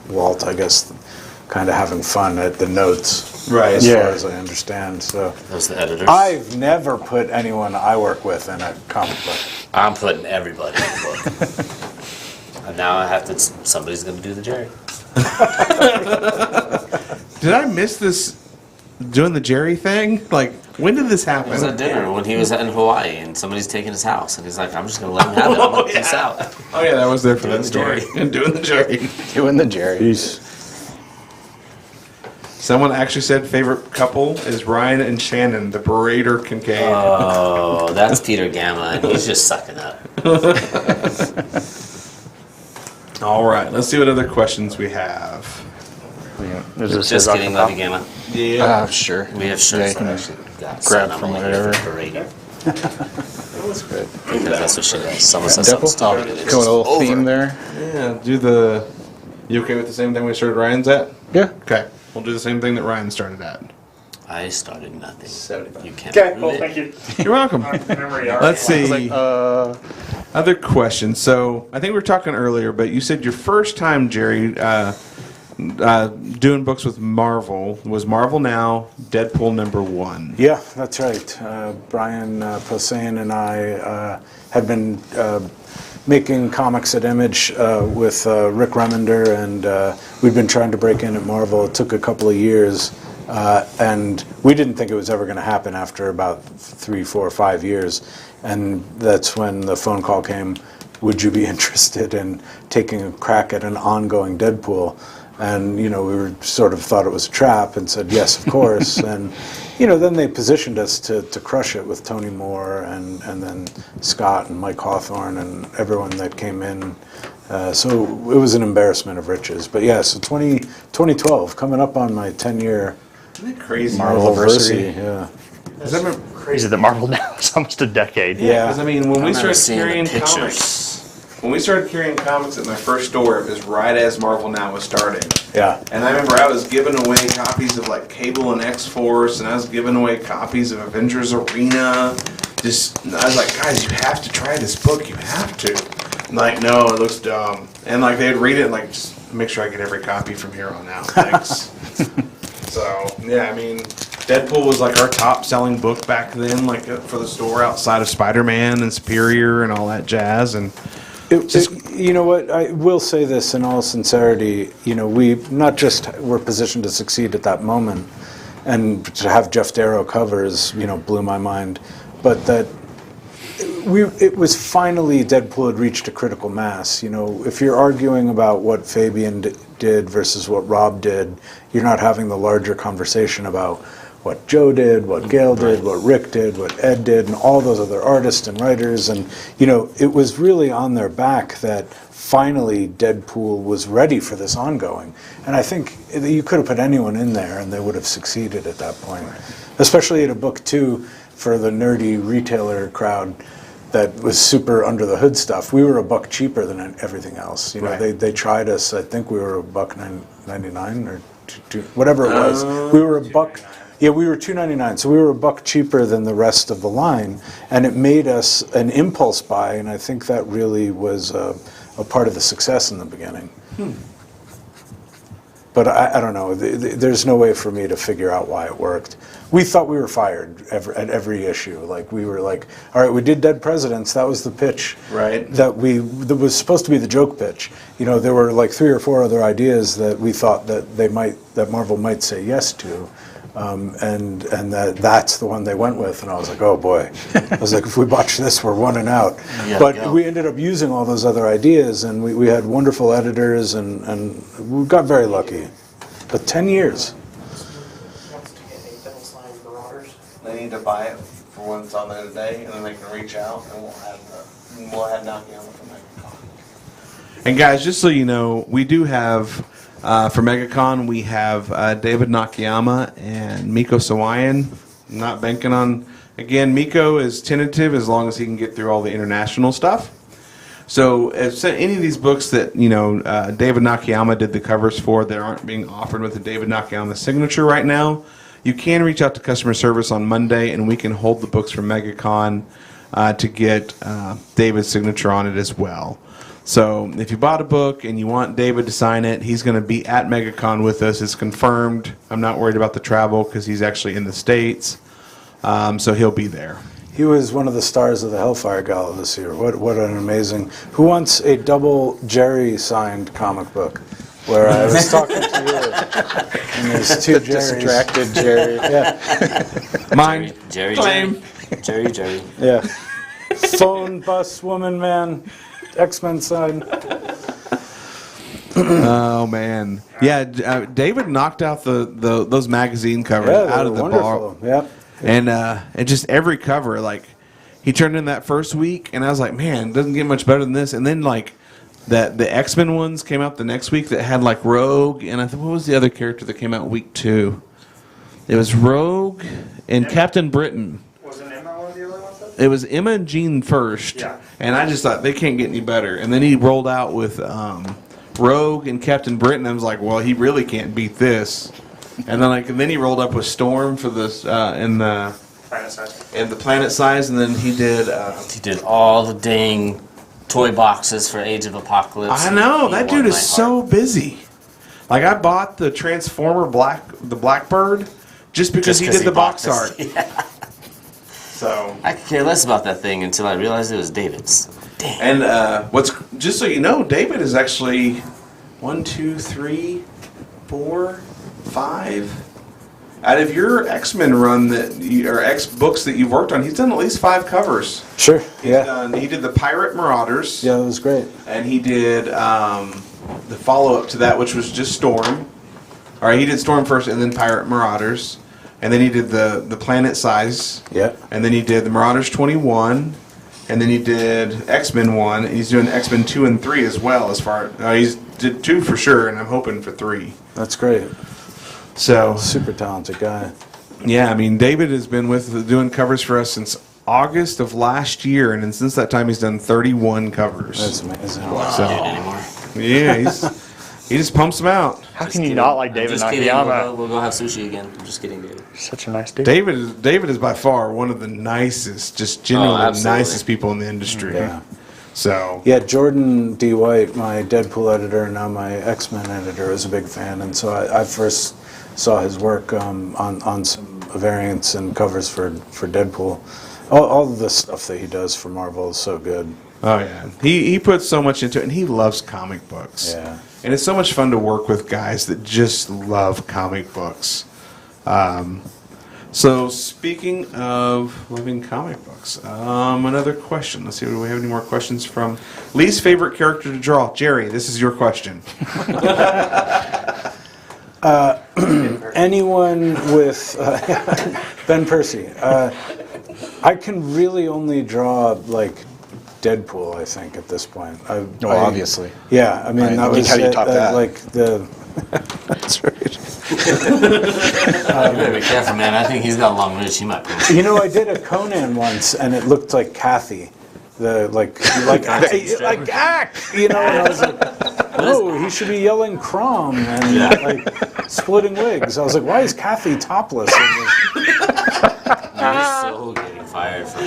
Walt, I guess, kind of having fun at the notes. Right. As Yeah. far as I understand. So Those the editors. I've never put anyone I work with in a comic book. I'm putting everybody in the book. And now I have to. Somebody's going to do the Jerry. did I miss this doing the Jerry thing? Like, when did this It was at happen? dinner when he was in Hawaii, and somebody's taking his house, and he's like, "I'm just going to let him have it. I'm going to peace out." Oh, yeah, that was there for Doing that the story. Jerry. And doing the Jerry. Doing the Jerry. Jeez. Someone actually said favorite couple is Ryan and Shannon, the Berater Kincaid. Oh, that's Peter Gamma, and he's just sucking up. All right, let's see what other questions we have. Is this Just his kidding, love you, Gamma. Yeah. Sure. We have shirts Yeah, you that can actually got grab signed from on whatever. Berater. That was good. Because that's what she does. Someone says something stupid, and it's Going a just little over. theme there. Yeah, do the... You okay with the same thing we started Ryan's at? Yeah. Okay, we'll do the same thing that Ryan started at. I started nothing. 75. You can't Okay, prove well, it. thank you. You're welcome. Memory already. Let's see. Uh, Other questions. So I think we were talking earlier, but you said your first time, Jerry, doing books with Marvel was Marvel Now, Deadpool #1. Yeah, that's right. Brian Posehn and I had been making comics at Image with Rick Remender, and we'd been trying to break in at Marvel. It took a couple of years, and we didn't think it was ever going to happen after about 3, 4, 5 years. And that's when the phone call came, would you be interested in taking a crack at an ongoing Deadpool? And, we were sort of thought it was a trap and said, yes, of course. And, then they positioned us to crush it with Tony Moore and then Scott and Mike Hawthorne and everyone that came in. So it was an embarrassment of riches. But yeah, so 2012, coming up on my 10-year Isn't that crazy? Marvel-versary. Yeah. Does that remember- Crazy that Marvel now is almost a decade. Yeah. Because I mean, when we remember started seeing the carrying pictures. comics at my first store, it was right as Marvel Now was starting. Yeah. And I remember I was giving away copies of like Cable and X-Force, and I was giving away copies of Avengers Arena. I was like, guys, you have to try this book. You have to. And like, no, it looks dumb. And like they'd read it and like, just make sure I get every copy from here on out. Thanks. So yeah, I mean, Deadpool was like our top-selling book back then, like for the store outside of Spider-Man and Superior and all that jazz. And You know what? I will say this in all sincerity. We not just were positioned to succeed at that moment, and to have Jeff Darrow covers, blew my mind. But that it was finally Deadpool had reached a critical mass. If you're arguing about what Fabian did versus what Rob did, you're not having the larger conversation about what Joe did, what Gail did, what Rick did, what Ed did, and all those other artists and writers. And, you know, it was really on their back that finally Deadpool was ready for this ongoing. And I think you could have put anyone in there and they would have succeeded at that point. Especially at a book, too, for the nerdy retailer crowd that was super under the hood stuff. We were $1 cheaper than everything else. You know, they tried us. I think we were $1.99 or whatever it was. We were $1. Yeah, we were $2.99, so we were $1 cheaper than the rest of the line, and it made us an impulse buy, and I think that really was a part of the success in the beginning. But I don't know. There's no way for me to figure out why it worked. We thought we were fired at every issue. Like, we were like, all right, we did Dead Presidents. That was the pitch. Right. That was supposed to be the joke pitch. You know, there were like 3 or 4 other ideas that we thought that Marvel might say yes to. And that's the one they went with, and I was like, oh boy. I was like, if we botch this, we're 1 and out. But we ended up using all those other ideas, and we had wonderful editors, and we got very lucky. But 10 years. They need to buy it for when it's on there today, and then they can reach out, and we'll have Nakayama from MegaCon. And guys, just so you know, we do have for MegaCon we have David Nakayama and Miko Sawayan. Not banking on again. Miko is tentative as long as he can get through all the international stuff. So, if any of these books that David Nakayama did the covers for that aren't being offered with the David Nakayama signature right now, you can reach out to customer service on Monday, and we can hold the books from MegaCon to get David's signature on it as well. So if you bought a book and you want David to sign it, he's going to be at MegaCon with us. It's confirmed. I'm not worried about the travel because he's actually in the States, so he'll be there. He was one of the stars of the Hellfire Gala this year. What an amazing... Who wants a double Gerry signed comic book? Where I was talking to you, and there's 2 Jerrys. Distracted Gerry. Yeah. Mine. Jerry. Claim. Jerry. Yeah. Phone, bus, woman, man, X-Men sign. Oh man, yeah. David knocked out those magazine covers out of the bar. Yep. And just every cover, like he turned in that first week, and I was like, man, it doesn't get much better than this. And then like the X-Men ones came out the next week that had like Rogue, and I thought, what was the other character that came out week 2? It was Rogue and Captain Britain. Wasn't Emma one of the other ones? It was Emma and Jean first, Yeah. and I just thought they can't get any better. And then he rolled out with Rogue and Captain Britain. I was like, well, he really can't beat this. And then he rolled up with Storm for this in the planet size, and then he did. He did all the dang toy boxes for Age of Apocalypse. I know and that he won dude is my so heart. busy. Like I bought the Transformer the Blackbird just because he did the box bought art. this. Yeah. So I could care less about that thing until I realized it was David's. Damn. and what's just so you know, David is actually 1, 2, 3, 4, 5. Out of your X-Men run or X books that you've worked on, he's done at least 5 covers. Sure. He did the Pirate Marauders. Yeah, that was great. And he did the follow-up to that, which was just Storm. All right, he did Storm first, and then Pirate Marauders, and then he did the Planet Size. Yeah. And then he did the Marauders 21, and then he did X-Men 1. And he's doing X-Men 2 and 3 as well. He's did 2 for sure, and I'm hoping for 3. That's great. So Super talented guy. yeah, I mean, David has been doing covers for us since August of last year, and then since that time he's done 31 covers. That's amazing. So, Do it anymore. yeah, he just pumps them out. How Just can you kidding. not like I'm David just kidding. Nakayama? We'll go have sushi again. I'm just kidding, David. Such a nice dude. David is by far one of the nicest, just genuinely absolutely. nicest people in the industry. Yeah. So Yeah, Jordan D. White, my Deadpool editor and now my X-Men editor, is a big fan, and so I first saw his work on some variants and covers for Deadpool. All of the stuff that he does for Marvel is so good. oh yeah, he puts so much into it, and he loves comic books. Yeah. And it's so much fun to work with guys that just love comic books. So speaking of loving comic books, another question. Let's see, do we have any more questions from Lee's favorite character to draw? Jerry, this is your question. anyone with Ben Percy. I can really only draw like Deadpool, I think, at this point. Obviously. Yeah, I mean, that was how do you top that? like the. That's right. You better be careful, man. I think he's got a long reach. He might pull. You know, I did a Conan once, and it looked like Kathy. The like act, you know, and I was like, oh, he should be yelling Crom and like splitting wigs. I was like, why is Kathy topless in this? You're so getting fired from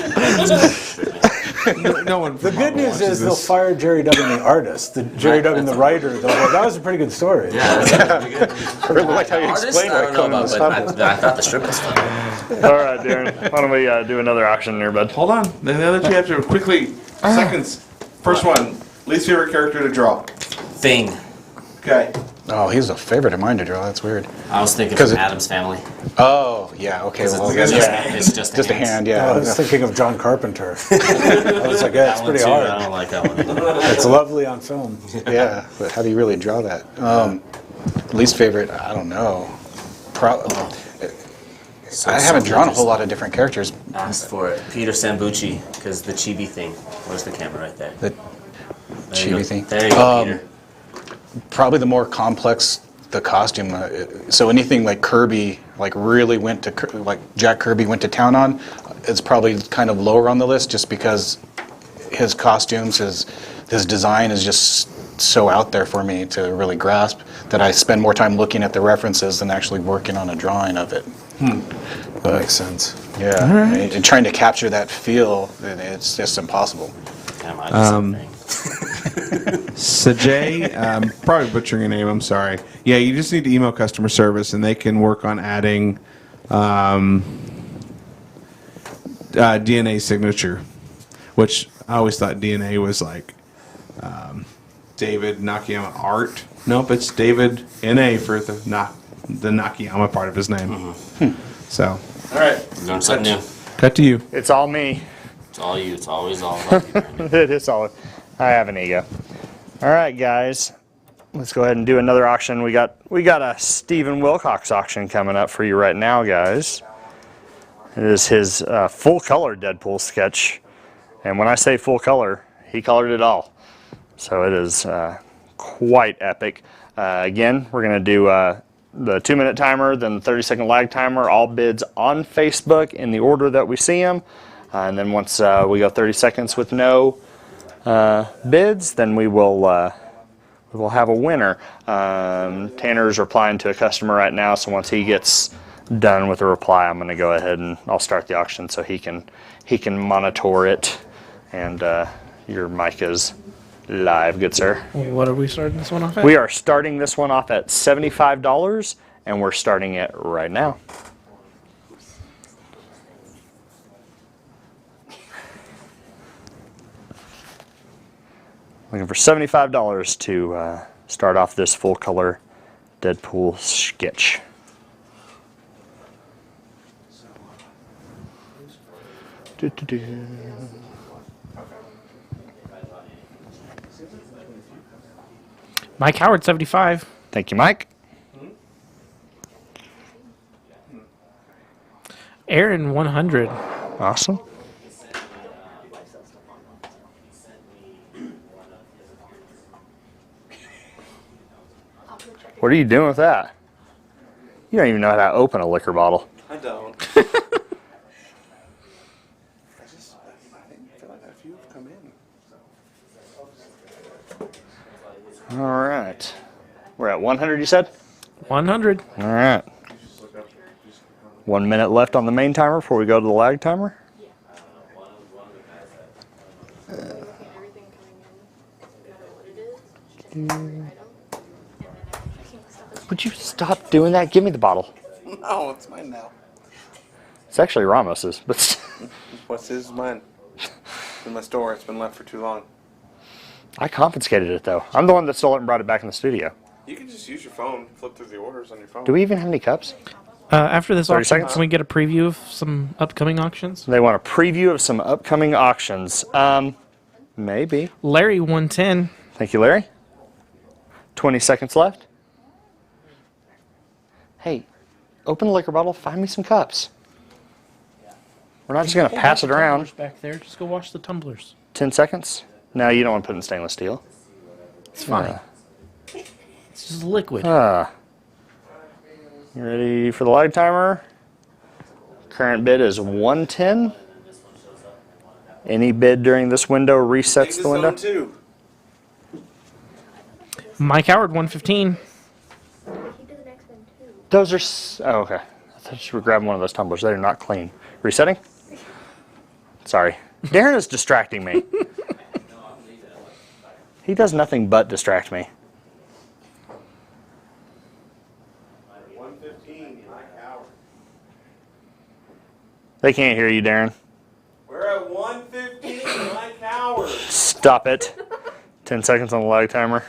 No one. The good news is they'll fire Gerry Duggan, the artist. Gerry Duggan, the writer. They'll go, that was a pretty good story. Yeah, that's pretty good. I really like how you Artist, explained I why don't know Conan about, was but topless. I thought the strip was fun. All right, Darren. Why don't we do another auction here, bud? Hold on. The other two have to quickly. Seconds. First one. Least favorite character to draw. Thing. Okay. Oh, he's a favorite of mine to draw. That's weird. I was thinking 'Cause from it- Adam's Family. Oh, yeah. Okay. Well, It's yeah. just Just a hand. Yeah. I was thinking of John Carpenter. I was like, yeah, it's That one pretty too, I hard. don't like that one. It's lovely on film. Yeah, but how do you really draw that? Least favorite, I don't know. I haven't drawn a whole lot of different characters. Asked for it. Peter Sambucci, because the chibi thing. Where's the camera right there? The There you go. chibi thing. There you go, Peter. Probably the more complex the costume. So anything like Kirby, like really went to, like Jack Kirby went to town on, it's probably kind of lower on the list just because his costumes, his design is just so out there for me to really grasp that I spend more time looking at the references than actually working on a drawing of it. That makes sense. Yeah, and trying to capture that feel, it's just impossible. Damn, I did something. Sajay, probably butchering your name. I'm sorry. Yeah, you just need to email customer service, and they can work on adding DNA signature, which I always thought DNA was like David Nakayama Art. Nope, it's David NA for the Nakayama part of his name. So, all right, Learn something new. cut to you. It's all me. It's all you. It's always all about you, Brandon. It is all. I have an ego. All right, guys. Let's go ahead and do another auction. We got a Steven Wilcox auction coming up for you right now, guys. It is his full color Deadpool sketch, and when I say full color, he colored it all. So it is quite epic. Again, we're gonna do the 2-minute timer, then the 30-second lag timer. All bids on Facebook in the order that we see them, and then once we go 30 seconds with no bids, then we will have a winner. Tanner's replying to a customer right now, so once he gets done with the reply, I'm going to go ahead and I'll start the auction so he can monitor it. And your mic is live, good sir. What are we starting this one off at? We are starting this one off at $75, and we're starting it right now. Looking for $75 to start off this full color Deadpool sketch. Mike Howard, 75. Thank you, Mike. Aaron, 100. Awesome. What are you doing with that? You don't even know how to open a liquor bottle. I don't. I feel like a few have come in. All right. We're at 100, you said? 100. All right. 1 minute left on the main timer before we go to the lag timer. Would you stop doing that? Give me the bottle. No, it's mine now. It's actually Ramos's, but What's his is mine. It's in my store. It's been left for too long. I confiscated it though. I'm the one that stole it and brought it back in the studio. You can just use your phone, flip through the orders on your phone. Do we even have any cups? After this 30 auction, seconds? can we get a preview of some upcoming auctions? They want a preview of some upcoming auctions. Maybe. Larry, 110. Thank you, Larry. 20 seconds left. Hey, open the liquor bottle, find me some cups. We're not just going to pass it around. Tumblers back there. Just go wash the tumblers. 10 seconds? No, you don't want to put it in stainless steel. It's fine. It's just liquid. You ready for the live timer? Current bid is 110. Any bid during this window resets the window. Mike Howard, 115. Those are... Oh, okay. I thought you were grabbing one of those tumblers. They're not clean. Resetting? Sorry. Darren is distracting me. He does nothing but distract me. 115, Mike Howard. They can't hear you, Darren. We're at 115, Mike Howard. Stop it. 10 seconds on the lag timer.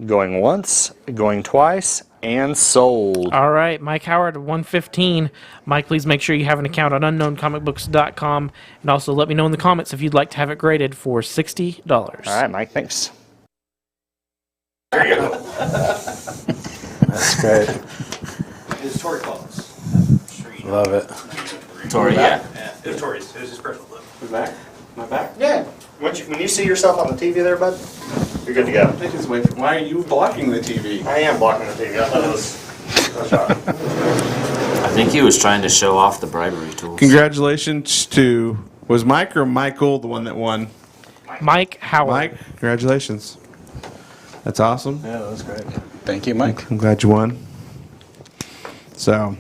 Going once, going twice, and sold. All right, Mike Howard, 115. Mike, please make sure you have an account on unknowncomicbooks.com, and also let me know in the comments if you'd like to have it graded for $60. All right, Mike, thanks. That's great. It's Tori Close. Love it. Tori, yeah. Yeah, it was Tori's. It was his personal book. We're back? Am I back? Yeah. When you see yourself on the TV there, bud, you're good to go. Take this away from, why are you blocking the TV? I am blocking the TV. I thought it was a shot. I think he was trying to show off the bribery tools. Congratulations to, was Mike or Michael the one that won? Mike Howard. Mike, congratulations. That's awesome. Yeah, that was great. Thank you, Mike. I'm glad you won. So,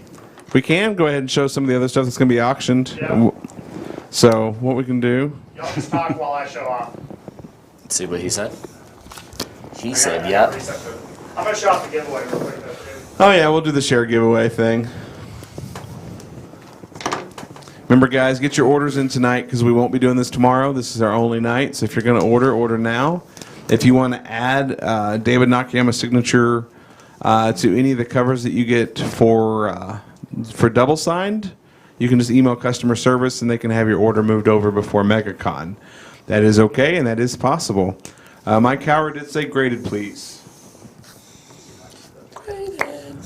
if we can, go ahead and show some of the other stuff that's going to be auctioned. Yeah. So, what we can do... Y'all just talk while I show off. See what he said? He said, yep. I'm going to show off the giveaway real quick, though, too. Oh yeah, we'll do the share giveaway thing. Remember, guys, get your orders in tonight because we won't be doing this tomorrow. This is our only night, so if you're going to order now. If you want to add David Nakayama's signature to any of the covers that you get for double signed, you can just email customer service and they can have your order moved over before MegaCon. That is okay and that is possible. Mike Howard did say graded, please. Graded.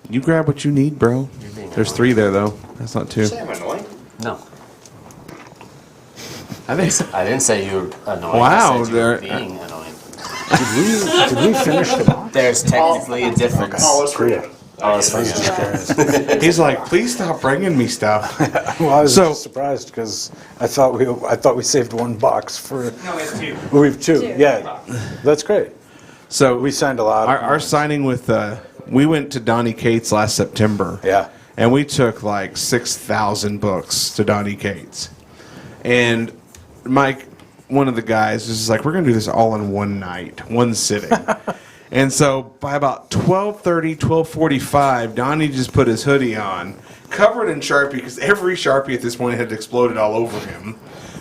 You grab what you need, bro. There's 3 there, though. That's not 2. Say I'm annoying. No. I think. I didn't say you were annoying. Wow, I said you were there- being annoying. Did we finish the box? There's technically a difference. All is forgiven. Oh, it's fine. He's like, please stop bringing me stuff. Well, I was So- just surprised because I thought we saved 1 box for. No, it's 2. We have 2. Yeah, that's great. So We signed a lot. our signing with we went to Donnie Cates last September. Yeah. And we took like 6,000 books to Donnie Cates. And Mike, one of the guys, was just like, we're going to do this all in one night, one sitting. And so by about 12:30, 12:45, Donnie just put his hoodie on, covered in Sharpie, because every Sharpie at this point had exploded all over him.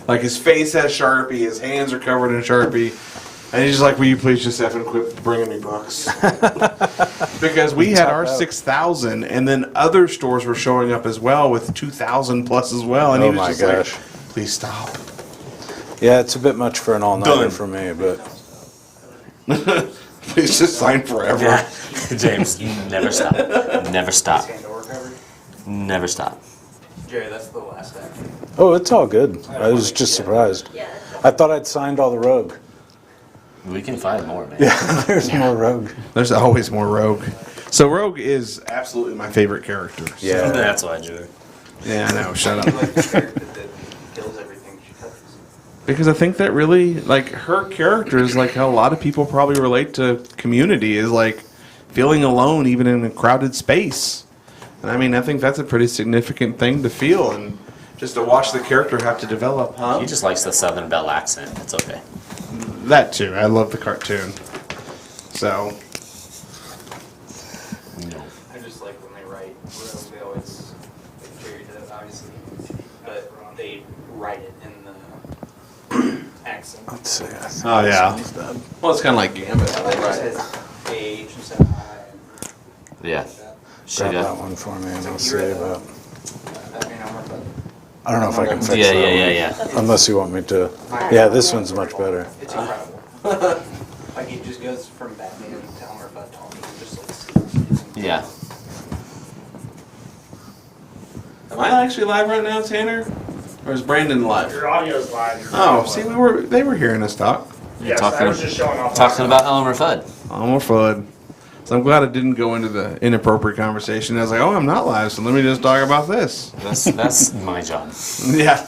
Like his face has Sharpie, his hands are covered in Sharpie. And he's just like, will you please just effing quit bringing me books? Because we had our 6,000, and then other stores were showing up as well with 2,000 plus as well. And Oh he was my just gosh. like, please stop. Yeah, it's a bit much for an all-nighter Done. for me, but Please just sign forever. Yeah. James, never stop. Never stop. Never stop. Jerry, that's the last step. oh, it's all good. I was just surprised. I thought I'd signed all the Rogue. We can find more, man. Yeah, there's more Rogue. There's always more Rogue. So Rogue is absolutely my favorite character. So- Yeah. That's why I drew it. Yeah, I know. Shut I up. like the character that kills everything she touches. Because I think that really, like, her character is like how a lot of people probably relate to Community, is like feeling alone even in a crowded space. And I mean, I think that's a pretty significant thing to feel, and just to watch the character have to develop, huh? He just likes the Southern Belle accent. It's okay. That too. I love the cartoon. So, No. I just like when they write Rogue, they always, like Jerry does, obviously, but they write it in the accent. Let's see. oh yeah. Well, it's kind of like Gambit. It says age instead of I. Yeah. Grab Should that have. one for me and I'll see about. I mean, I'm working. I don't know if I can fix Yeah, that one. yeah. Unless you want me to. Yeah, this one's much better. It's incredible. Like it just goes from Batman to Elmer Fudd talking. Just like Yeah. Am I actually live right now, Tanner? Or is Brandon live? Your audio's live. Your Oh, video's see, live. they were hearing us talk. Yes, talking- I was just showing off. Talking about Elmer Fudd. Almost fun. So I'm glad I didn't go into the inappropriate conversation. I was like, oh, I'm not live, so let me just talk about this. That's my job. Yeah.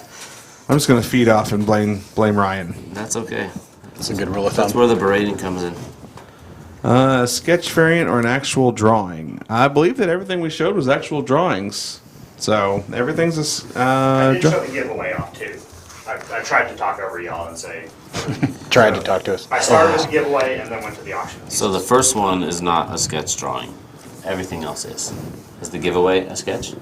I'm just going to feed off and blame Ryan. That's okay. That's a good rule of thumb. That's where the berating comes in. Sketch variant or an actual drawing? I believe that everything we showed was actual drawings. So everything's I did show the giveaway off too. I tried to talk over y'all and say. Tried to talk to us. I started with the giveaway and then went to the auction. So the first one is not a sketch drawing. Everything else is. Is the giveaway a sketch?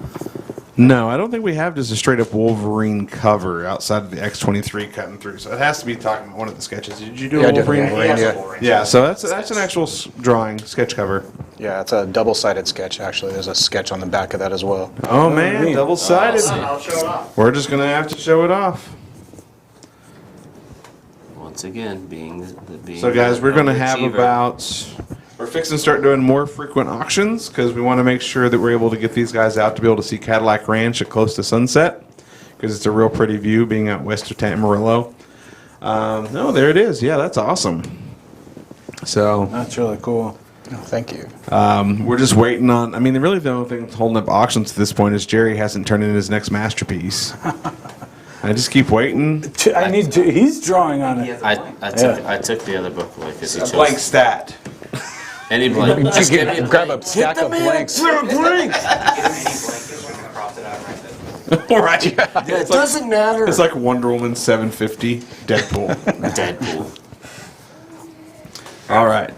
No, I don't think we have just a straight up Wolverine cover outside of the X-23 cutting through. So it has to be talking about one of the sketches. Did you do Yeah, a I did. Wolverine? He has a yeah. Wolverine. Yeah, so that's an actual drawing, sketch cover. Yeah, it's a double-sided sketch, actually. There's a sketch on the back of that as well. Oh man, neat. double sided. I'll show it off. We're just gonna have to show it off. Once again, being So guys, we're gonna have achiever. about. We're fixing to start doing more frequent auctions because we want to make sure that we're able to get these guys out to be able to see Cadillac Ranch at close to sunset because it's a real pretty view being out west of Amarillo. No, there it is. Yeah, that's awesome. So That's really cool. Oh, thank you. we're just waiting on. I mean, really, the only thing that's holding up auctions at this point is Jerry hasn't turned in his next masterpiece. I just keep waiting. I need to. He's drawing on it. I took the other book away because he chose Blank stat. any blank. Just give me a Grab blank. a stack of blanks. get him any blankets when I cropped it out right then. Right. Yeah, it doesn't matter. It's like Wonder Woman 750, Deadpool. Deadpool. All right.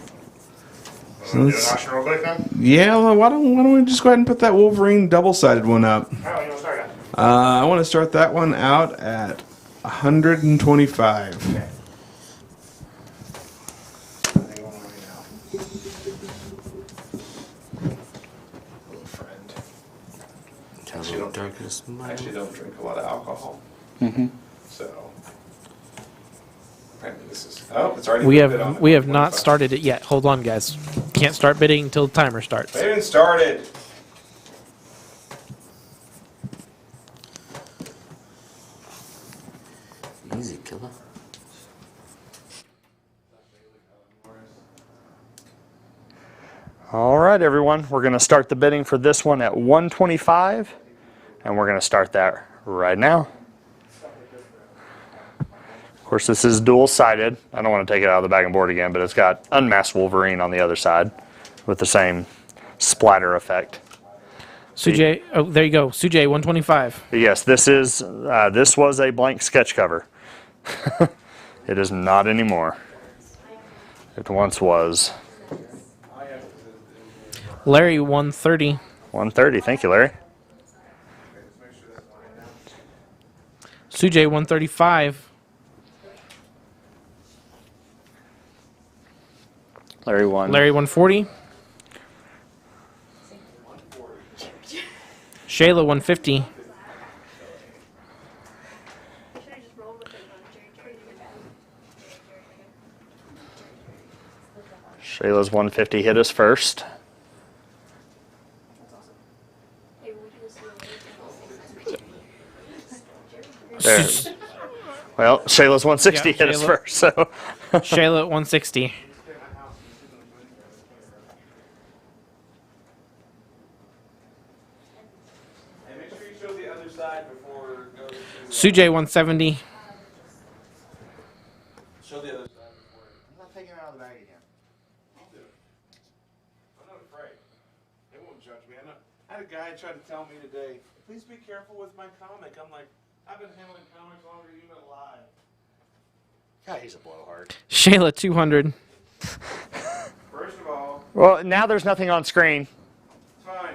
Do an auction real quick then? Yeah, well, why don't we just go ahead and put that Wolverine double-sided one up? Oh, you want to start at? I want to start that one out at 125. Okay. Hello, darkness. I actually don't drink a lot of alcohol. So apparently this is. Oh, it's already. We have not started it yet. Hold on, guys. Can't start bidding until the timer starts. They haven't started. Easy, killer. All right, everyone. We're going to start the bidding for this one at 125, and we're going to start that right now. Of course, this is dual-sided. I don't want to take it out of the bag and board again, but it's got unmasked Wolverine on the other side with the same splatter effect. Sujay, oh, there you go. Sujay, 125. Yes, this was a blank sketch cover. It is not anymore. It once was. Larry, 130. 130. Thank you, Larry. Sujay, 135. Larry won. Larry, 140. Shayla, 150. Shayla's 150 hit us first. There. Well, Shayla's 160 Yeah, hit us Shayla. first, so. Shayla, 160. And make sure you show the other side before it goes to. Sujay, 170. Show the other side before. I'm not taking it out of the bag again. I'll do it. I'm not afraid. They won't judge me. I had a guy try to tell me today, please be careful with my comic. I'm like, I've been handling comics longer than you've been alive. God, he's a blowhard. Shayla, 200. First of all, Well, now there's nothing on screen. it's fine.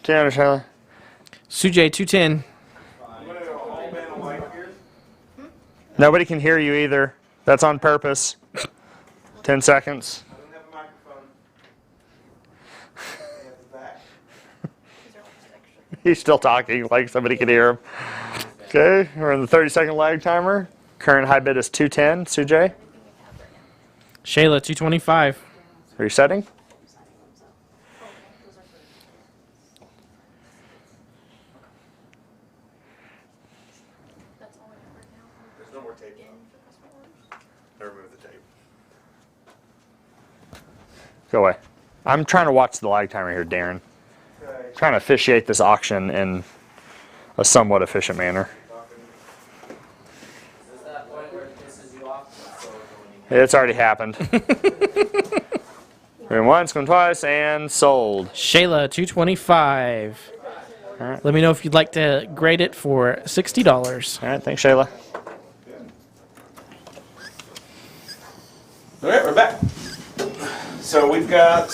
200, Shayla. Sujay, 210. I'm going to go all man alike here. Nobody can hear you either. That's on purpose. 10 seconds. I don't have a microphone. I have the back. He's still talking like somebody can hear him. Okay, we're in the 30-second lag timer. Current high bid is 210. Sujay, Shayla, 225. resetting. There's no more tape. I remove the tape. Go away. I'm trying to watch the lag timer here, Darren. Trying to officiate this auction in a somewhat efficient manner. It's already happened. Going once, going twice, and sold. Shayla, 225. All right. Let me know if you'd like to grade it for $60. All right, thanks, Shayla. All right, we're back. So we're going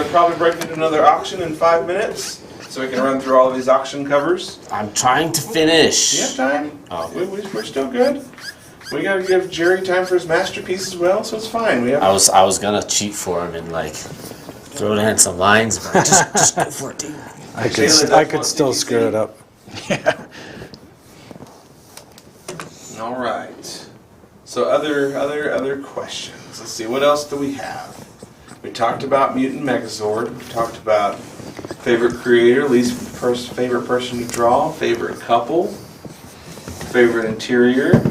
to probably break into another auction in 5 minutes so we can run through all of these auction covers. I'm trying to finish. Do you have time? Oh. We're still good. We got to give Gerry time for his masterpiece as well, so it's fine. We have. I was gonna cheat for him and like throw down some lines, but just go for it, dude. I could still screw it up. All right. So other questions. Let's see. What else do we have? We talked about Mutant Megazord. We talked about favorite creator, favorite person to draw, favorite couple, favorite interior.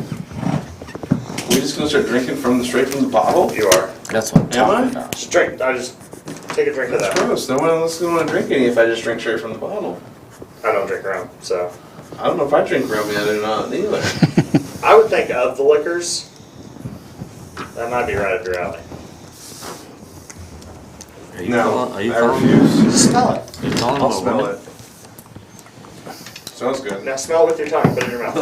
We just gonna start drinking straight from the bottle? You are. That's what I'm talking about. Straight. I just take a drink of That's that. gross. No one else is gonna want to drink any if I just drink straight from the bottle. I don't drink rum, so. I don't know if I drink rum yet or not either. I would think of the liquors, that might be right up your alley. Are you No, calling, are you I calling, refuse. Just smell it. Are you calling I'll him a smell woman? it. Smells good. Now smell it with your tongue, put it in your mouth.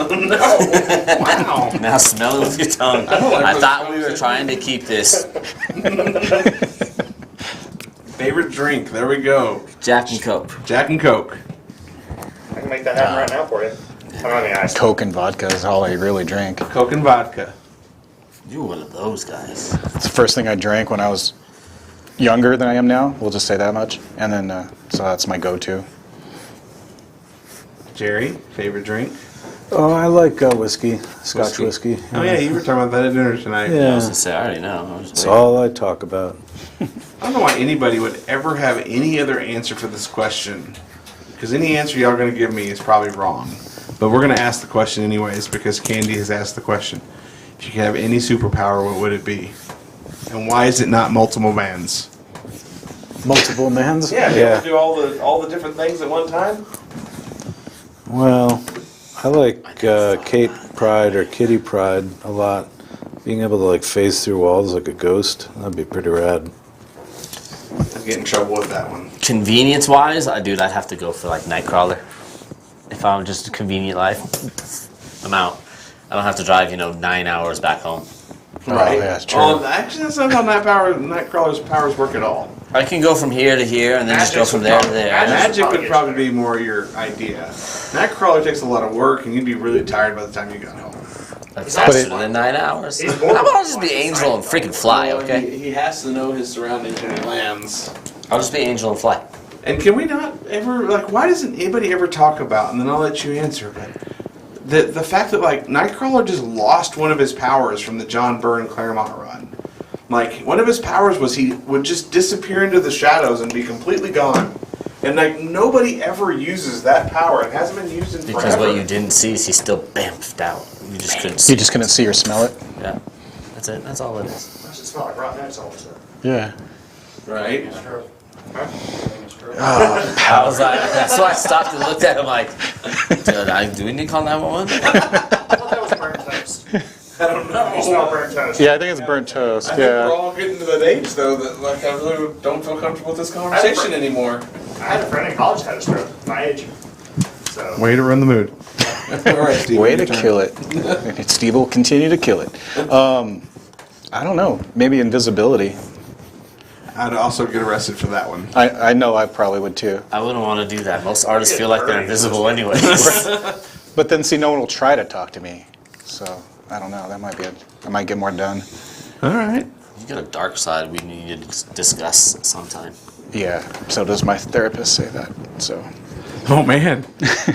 Wow. Now smell it with your tongue. don't like I those thought we were conversations. trying to keep this Favorite drink. There we go. Jack and Coke. Jack and Coke. I can make that happen right now for you. I don't have any ice. Coke and vodka is all I really drink. Coke and vodka. You're one of those guys. It's the first thing I drank when I was younger than I am now. We'll just say that much. And then, so that's my go-to. Jerry, favorite drink? Oh, I like whiskey, Scotch whiskey. Oh yeah, you were talking about that at dinner tonight. I was Yeah, gonna say, I already know. I was just that's waiting. all I talk about. I don't know why anybody would ever have any other answer for this question. Because any answer y'all are going to give me is probably wrong. But we're going to ask the question anyways because Candy has asked the question. If you could have any superpower, what would it be? And why is it not multiple bands? Multiple mans? You have to do all the different things at one time? Well, I like Kate Pride or Kitty Pride a lot. Being able to like phase through walls like a ghost, that'd be pretty rad. I'd get in trouble with that one. Convenience-wise, I'd have to go for like Nightcrawler. If I'm just a convenient life, I'm out. I don't have to drive, 9 hours back home. Right. yeah, that's true. Actually, that's not how Nightcrawler's powers work at all. I can go from here to here and then just go from there to there. Magic would probably be more your idea. Nightcrawler takes a lot of work, and you'd be really tired by the time you got home. That's faster than 9 hours. He's How more about I just be Angel and freaking fly, okay? He has to know his surroundings when he lands. I'll just be Angel and fly. And can we not ever, why doesn't anybody ever talk about, and then I'll let you answer, but the fact that, Nightcrawler just lost one of his powers from the John Byrne Claremont run. One of his powers was he would just disappear into the shadows and be completely gone. And, nobody ever uses that power. It hasn't been used in forever. Because what you didn't see is he's still bamfed out. You just couldn't see. You just couldn't see or smell it? Yeah. That's it. That's all it is. It should smell like rotten eggs all of a sudden. Yeah. Right? I was like, that's why I stopped and looked at him like, dude, do we need to call 911? I thought that was burnt toast. I don't know. You smell burnt toast. Yeah, I think it's burnt toast. I think we're Yeah. all getting to that age, though, that I really don't feel comfortable with this conversation anymore. I had a friend in college had a stroke, my age. So. Way to run the mood. All right, Steve. Way to kill it. Steve will continue to kill it. I don't know. Maybe invisibility. I'd also get arrested for that one. I know I probably would too. I wouldn't want to do that. Most artists feel like they're invisible anyways. But then, see, no one will try to talk to me. So, I don't know. That might be it. I might get more done. All right. You got a dark side we need to discuss sometime. Yeah, so does my therapist say that. So, Oh man,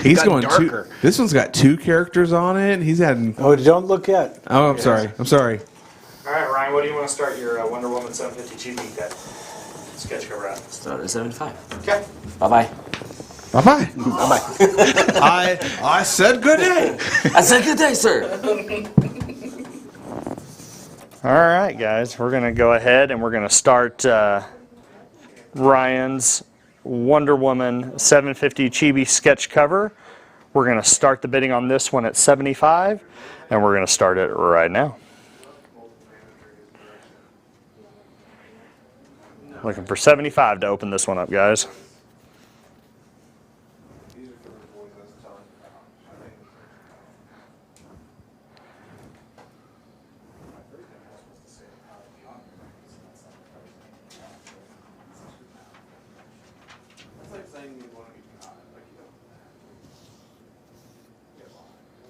he's Got going darker. This one's got 2 characters on it. He's had. Oh, don't look yet. Oh, I'm sorry. I'm sorry. All right, Ryan, what do you want to start your Wonder Woman 750 chibi cut sketch cover at? Start at 75. Okay. Bye-bye. Bye bye. I said good day. I said good day, sir. All right, guys, we're going to go ahead and we're going to start Ryan's Wonder Woman 750 chibi sketch cover. We're going to start the bidding on this one at 75, and we're going to start it right now. Looking for 75 to open this one up, guys.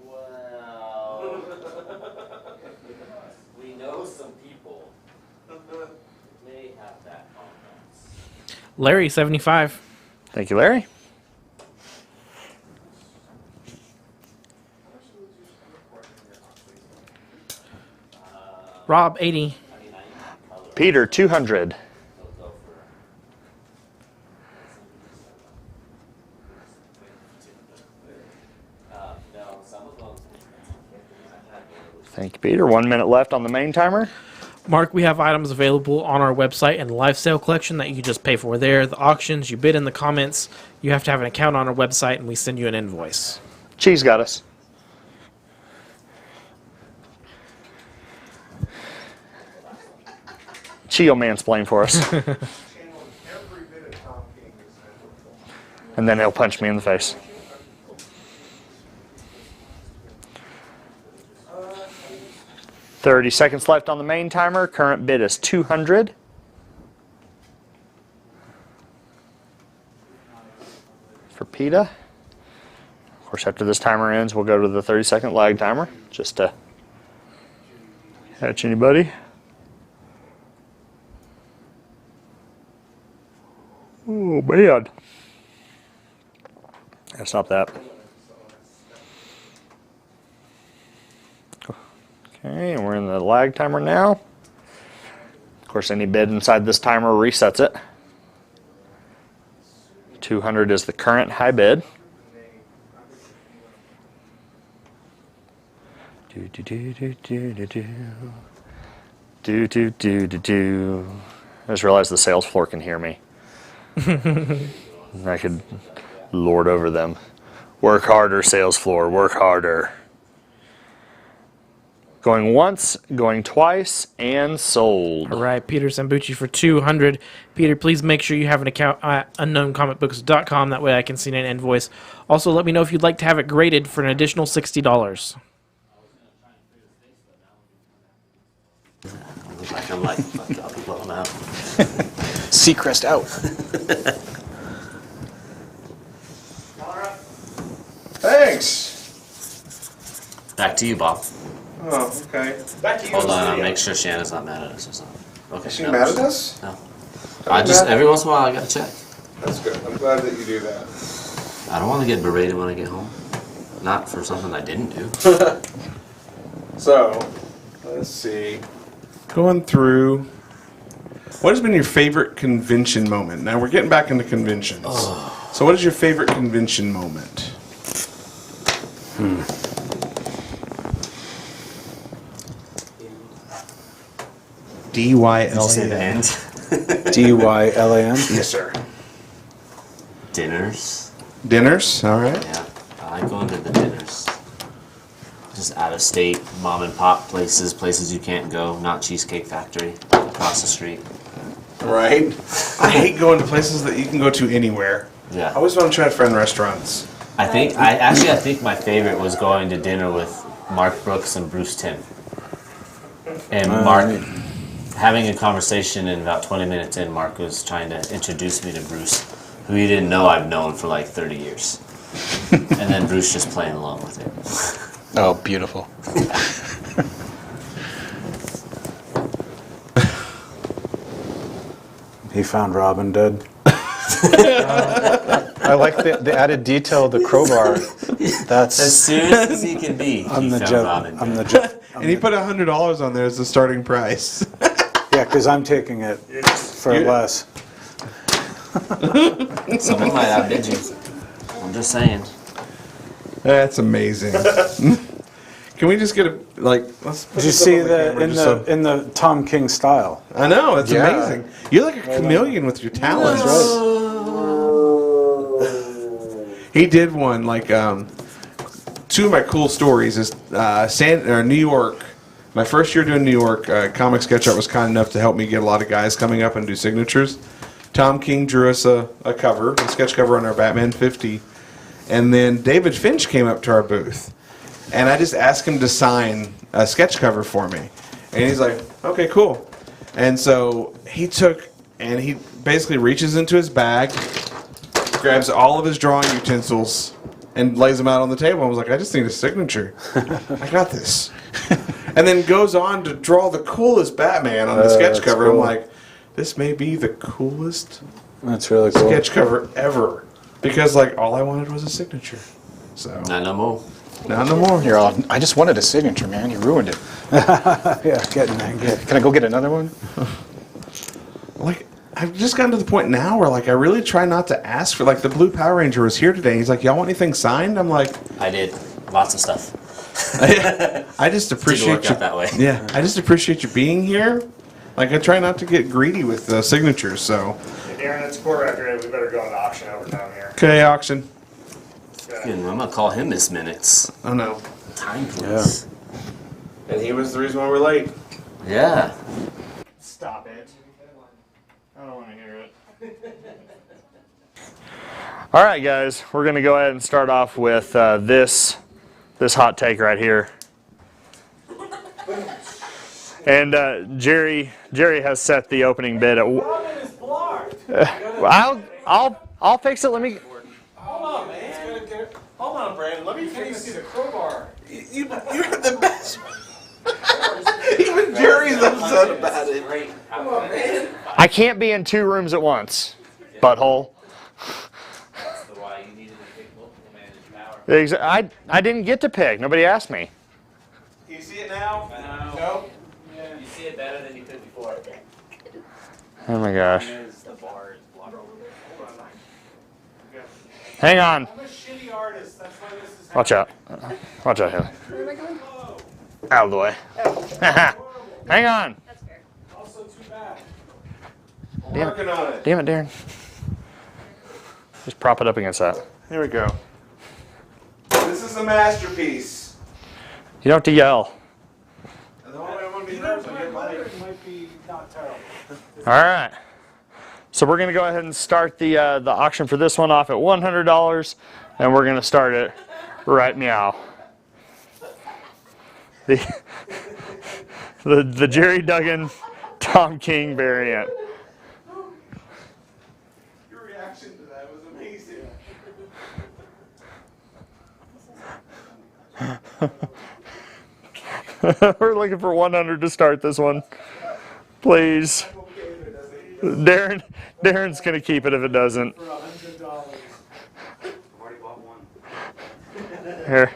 Well, we know some people may have that confidence. Larry, 75. Thank you, Larry. Rob, 80. Peter, 200. Thank you, Peter. 1 minute left on the main timer. Mark, we have items available on our website and the live sale collection that you can just pay for there. The auctions, you bid in the comments. You have to have an account on our website, and we send you an invoice. Cheese got us. Che'll mansplain for us. And then he'll punch me in the face. "30 seconds left on the main timer. Current bid is 200. For PETA. Of course, after this timer ends, we'll go to the 30-second lag timer, just to catch anybody. Oh, man. That's not that. Okay, and we're in the lag timer now. Of course, any bid inside this timer resets it. 200 is the current high bid. Do do do do do do do. Do do do do do. I just realized the sales floor can hear me. I could lord over them. Work harder, sales floor. Work harder. Going once, going twice, and sold. All right, Peter Sambucci for 200. Peter, please make sure you have an account at unknowncomicbooks.com. That way I can send an invoice. Also, let me know if you'd like to have it graded for an additional $60. Look like I'm I'll be blown out. Seacrest out. Thanks. Back to you, Bob. Oh, okay. Back to you. Hold on, I'll make sure Shanna's not mad at us or something. Okay. Is she no, mad at she's- us? No. I just, every once in a while, I gotta check. That's good. I'm glad that you do that. I don't want to get berated when I get home. Not for something I didn't do. So, let's see. Going through. What has been your favorite convention moment? Now we're getting back into conventions. So, what is your favorite convention moment? Did you say the DYLAN. end? DYLAN. Yes, sir. Dinners. Dinners. All right. Yeah, I like going to the dinners. Just out of state, mom and pop places, places you can't go, not Cheesecake Factory, across the street. Right. I hate going to places that you can go to anywhere. I Yeah. always want to try to find restaurants. I think my favorite was going to dinner with Mark Brooks and Bruce Timm. And Mark, having a conversation, and about 20 minutes in, Mark was trying to introduce me to Bruce, who he didn't know I've known for like 30 years. And then Bruce just playing along with it. Oh, beautiful. He found Robin dead. I like the added detail of the crowbar. As That's serious as he can be. I'm he the found Jeff. Robin. I'm the Jeff. And he put $100 on there as the starting price. Yeah, because I'm taking it for less. Someone might outbid you. I'm just saying. That's amazing. Can we just get a Let's put Did you this up see on the camera in just the so- in the Tom King style? I know it's Yeah. amazing. You're like a chameleon with your talents. He did one two of my cool stories is New York. My first year doing New York, Comic Sketch Art was kind enough to help me get a lot of guys coming up and do signatures. Tom King drew us a sketch cover on our Batman 50. And then David Finch came up to our booth. And I just asked him to sign a sketch cover for me. And he's like, okay, cool. And so he basically reaches into his bag, grabs all of his drawing utensils, and lays them out on the table. I was like, I just need a signature. I got this. And then goes on to draw the coolest Batman on the sketch that's cover. cool. I'm like, this may be the coolest That's really cool. sketch cover ever. Because all I wanted was a signature. So, Not no more. now no more. you're all. I just wanted a signature, man. You ruined it. Yeah, getting angry. Can I go get another one? I've just gotten to the point now where I really try not to ask for the Blue Power Ranger was here today. He's like, y'all want anything signed? I'm like, I did. Lots of stuff. I just Didn't appreciate work you. out that way. Yeah, I just appreciate you being here. I try not to get greedy with signatures. So, Hey, Darren, it's quarter after 8. We better go into auction over down here. okay, auction. I'm gonna call him Miss Minutes. Oh no. Time, please. And he was the reason why we're late. Yeah. Stop it. I don't want to hear it. All right, guys, we're going to go ahead and start off with this hot take right here. And Gerry has set the opening bid at. I'll fix it. Let me. Hold on, man. Hold on, Brandon. Let me fix the crowbar. You're the best. Even Jerry's upset about it. Come on, man. I can't be in 2 rooms at once, butthole. That's the why you needed to pick multiple managed power. I didn't get to pick. Nobody asked me. Can you see it now? No. You see it better than you could before. Oh my gosh. There's the bar is blocked. Hang on. I'm a shitty artist. That's why this is Watch out. Watch out, Haley. Out of the way. Hang on. also too bad. Damn it. Working on it. Damn it, Darren. Just prop it up against that. Here we go. This is a masterpiece. You don't have to yell. And the only way I'm gonna be nervous, I get my Might be not terrible. All right. So we're going to go ahead and start the auction for this one off at $100, and we're going to start it right meow. The Gerry Duggan Tom King variant. Your reaction to that was amazing. We're looking for 100 to start this one. Please. Darren's going to keep it if it doesn't. For $100. I've already bought one. Here.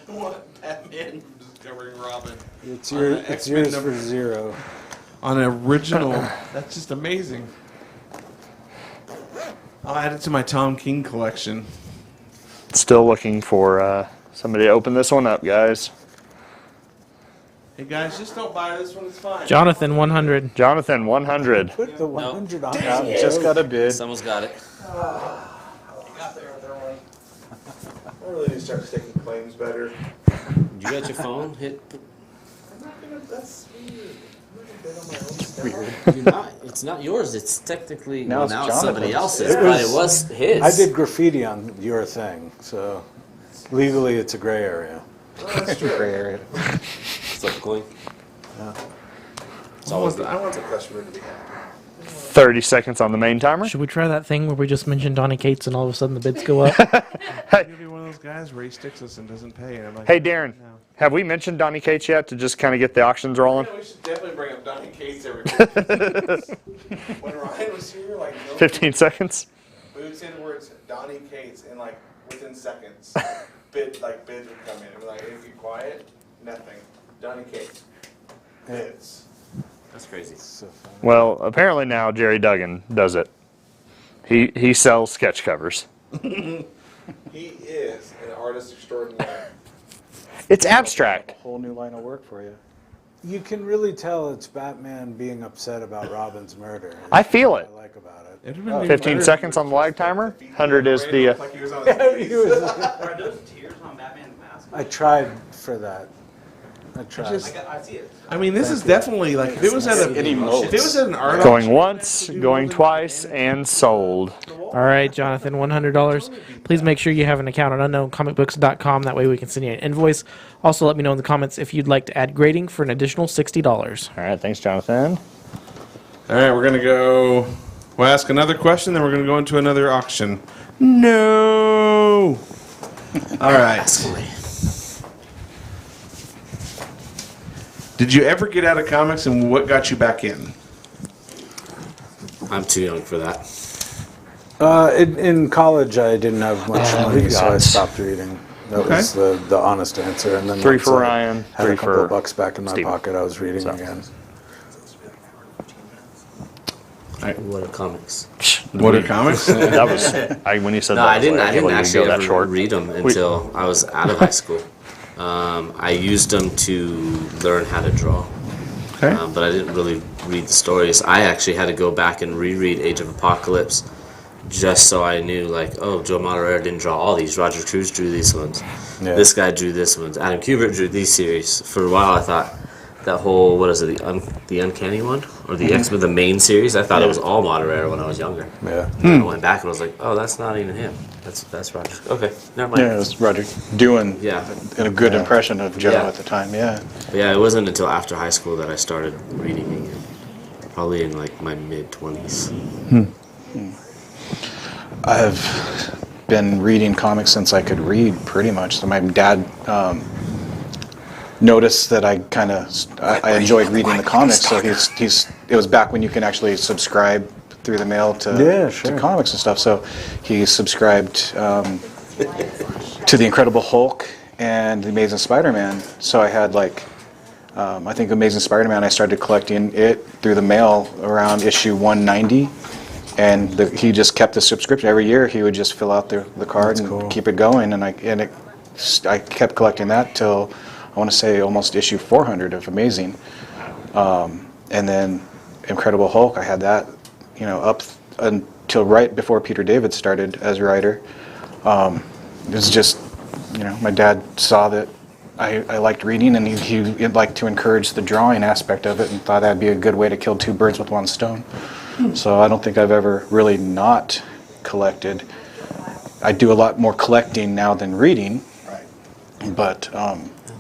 I want Batman discovering Robin. It's On yours. the It's X-Men yours number- for 0. On an original. That's just amazing. I'll add it to my Tom King collection. Still looking for somebody to open this one up, guys. Hey guys, just don't buy this one. It's fine. Jonathan 100. Jonathan, 100. Put the 100 on. Yeah, just got a bid. Someone's got it. I really need to start sticking claims better. You got your phone? Hit. That's weird. You're not. It's not yours. It's technically Now it's somebody Jonathan's. else's, but it was his. I did graffiti on your thing, so legally it's a gray area. That's true. Gray area. It's like a coin. I want the customer to be happy. 30 seconds on the main timer. Should we try that thing where we just mention Donny Cates and all of a sudden the bids go up? You're gonna be one of those guys where he sticks us and doesn't pay, and I'm like, Hey, Darren. no. Have we mentioned Donnie Cates yet to just kind of get the auctions rolling? We should definitely bring up Donnie Cates every When Ryan was here, like, 15 seconds. we would say the words Donnie Cates, and like within seconds, bids would come in. And we're like, if you quiet, nothing. Donnie Cates. Bids. That's crazy. Well, apparently now Gerry Duggan does it. He sells sketch covers. He is an artist extraordinaire. It's abstract. Whole new line of work for you. You can really tell it's Batman being upset about Robin's murder. I feel That's it. what I like about it. 15 seconds on the lag timer. 100 is the. Like he was on his knees. Are those tears on Batman's mask? I tried for that. I tried. I see it. I mean, this is definitely like if it was at It emotes. if it was at an art Going auction, once, going twice, and sold. All right, Jonathan, $100. Please make sure you have an account at unknowncomicbooks.com. That way we can send you an invoice. Also, let me know in the comments if you'd like to add grading for an additional $60. All right, thanks, Jonathan. All right, we're gonna go. We'll ask another question, then we're gonna go into another auction. No. All right. Did you ever get out of comics, and what got you back in? I'm too young for that. In college, I didn't have much money, so I got- stopped reading. That was the honest answer. And then 3 once for I Ryan, had 3 a couple for of bucks back in my Steven. pocket, I was reading again. What are comics? What are comics? That was when you said No, that. I didn't. was like, I didn't well, you actually go that ever short. read them until I was out of high school. I used them to learn how to draw, Okay. but I didn't really read the stories. I actually had to go back and reread Age of Apocalypse, just so I knew, like, oh, Joe Moderera didn't draw all these. Roger Cruz drew these ones. Yeah. This guy drew this ones. Adam Kubert drew these series. For a while, I thought that whole, what is it, the Uncanny one? Or the X-Men, the main series? I thought it was all Moderera when I was younger. Yeah. And I went back and was like, oh, that's not even him. That's Roger. Okay, never mind. Yeah, it was Roger doing Yeah. a good impression of Joe Yeah. at the time. Yeah. But yeah, it wasn't until after high school that I started reading again. Probably in like my mid-20s. I've been reading comics since I could read, pretty much. So my dad noticed that I enjoyed reading the comics. So it was back when you can actually subscribe through the mail to comics and stuff. So he subscribed to the Incredible Hulk and the Amazing Spider-Man. So I had I think Amazing Spider-Man, I started collecting it through the mail around issue 190. And he just kept the subscription. Every year he would just fill out the card and keep it going. And I kept collecting that till, I want to say, almost issue 400 of Amazing. And then Incredible Hulk, I had that, up until right before Peter David started as writer. It was just, my dad saw that I liked reading, and he'd like to encourage the drawing aspect of it, and thought that'd be a good way to kill two birds with one stone. So I don't think I've ever really not collected. I do a lot more collecting now than reading. Right. But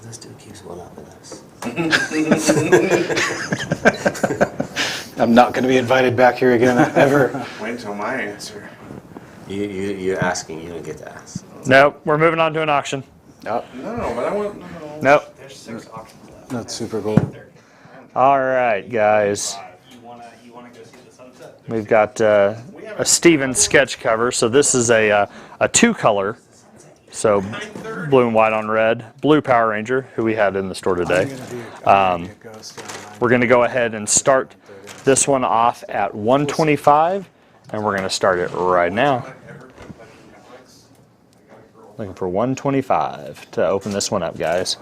This dude keeps one up with us. I'm not going to be invited back here again ever. Wait until my answer. You're asking, you don't get to ask. Nope, we're moving on to an auction. No, but I want. Nope. There's 6 auctions left. That's super cool. All right, guys. You wanna go see the sunset? We've got a Steven sketch cover. So this is a 2-color. So blue and white on red. Blue Power Ranger, who we had in the store today. We're going to go ahead and start this one off at $125, and we're going to start it right now. Looking for $125 to open this one up, guys.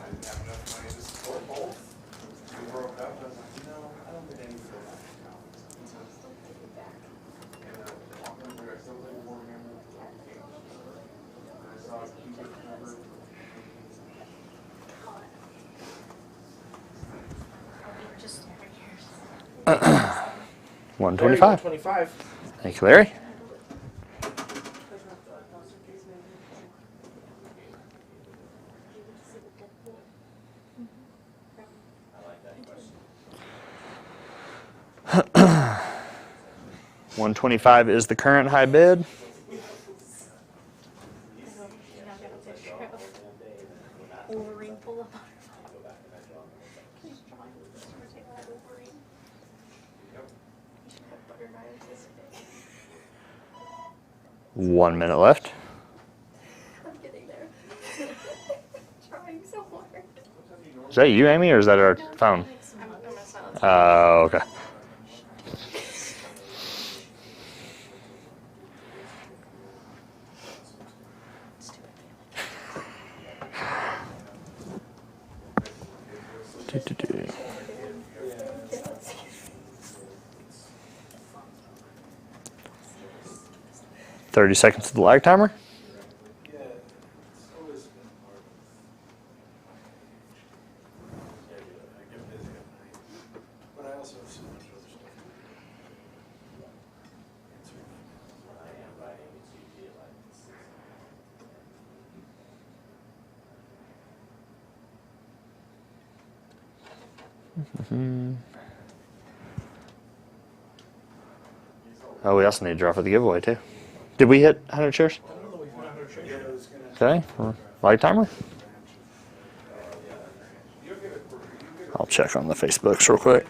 $125. 25. Thank you, Larry. $125 is the current high bid. 1 minute left. I'm getting there. Trying so hard. Is that you, Amy, or is that our phone? I'm a silence. Oh, okay. Do. 30 seconds to the lag timer. Oh, we also need to draw for the giveaway too. Did we hit 100 shares? Okay, light timer. I'll check on the Facebooks real quick.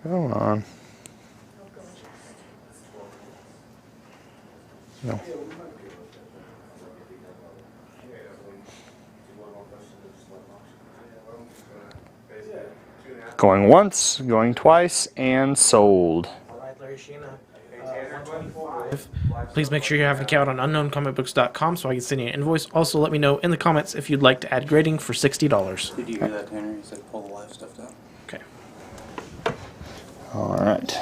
Come on. No. Going once, going twice, and sold. Please make sure you have an account on unknowncomicbooks.com so I can send you an invoice. Also, let me know in the comments if you'd like to add grading for $60. Did you hear that, Tanner? He said pull the live stuff down. Okay. All right.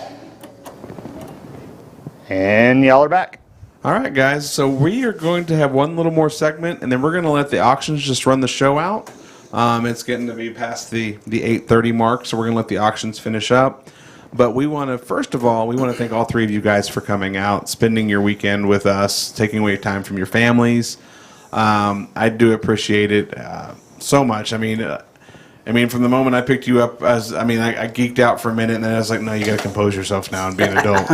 And y'all are back. All right, guys. So we are going to have one little more segment, and then we're going to let the auctions just run the show out. It's getting to be past the 8:30 mark, so we're going to let the auctions finish up. But we want to, first of all, we want to thank all three of you guys for coming out, spending your weekend with us, taking away time from your families. I do appreciate it so much. I mean, from the moment I picked you up, I geeked out for a minute, and then I was like, no, you got to compose yourself now and be an adult.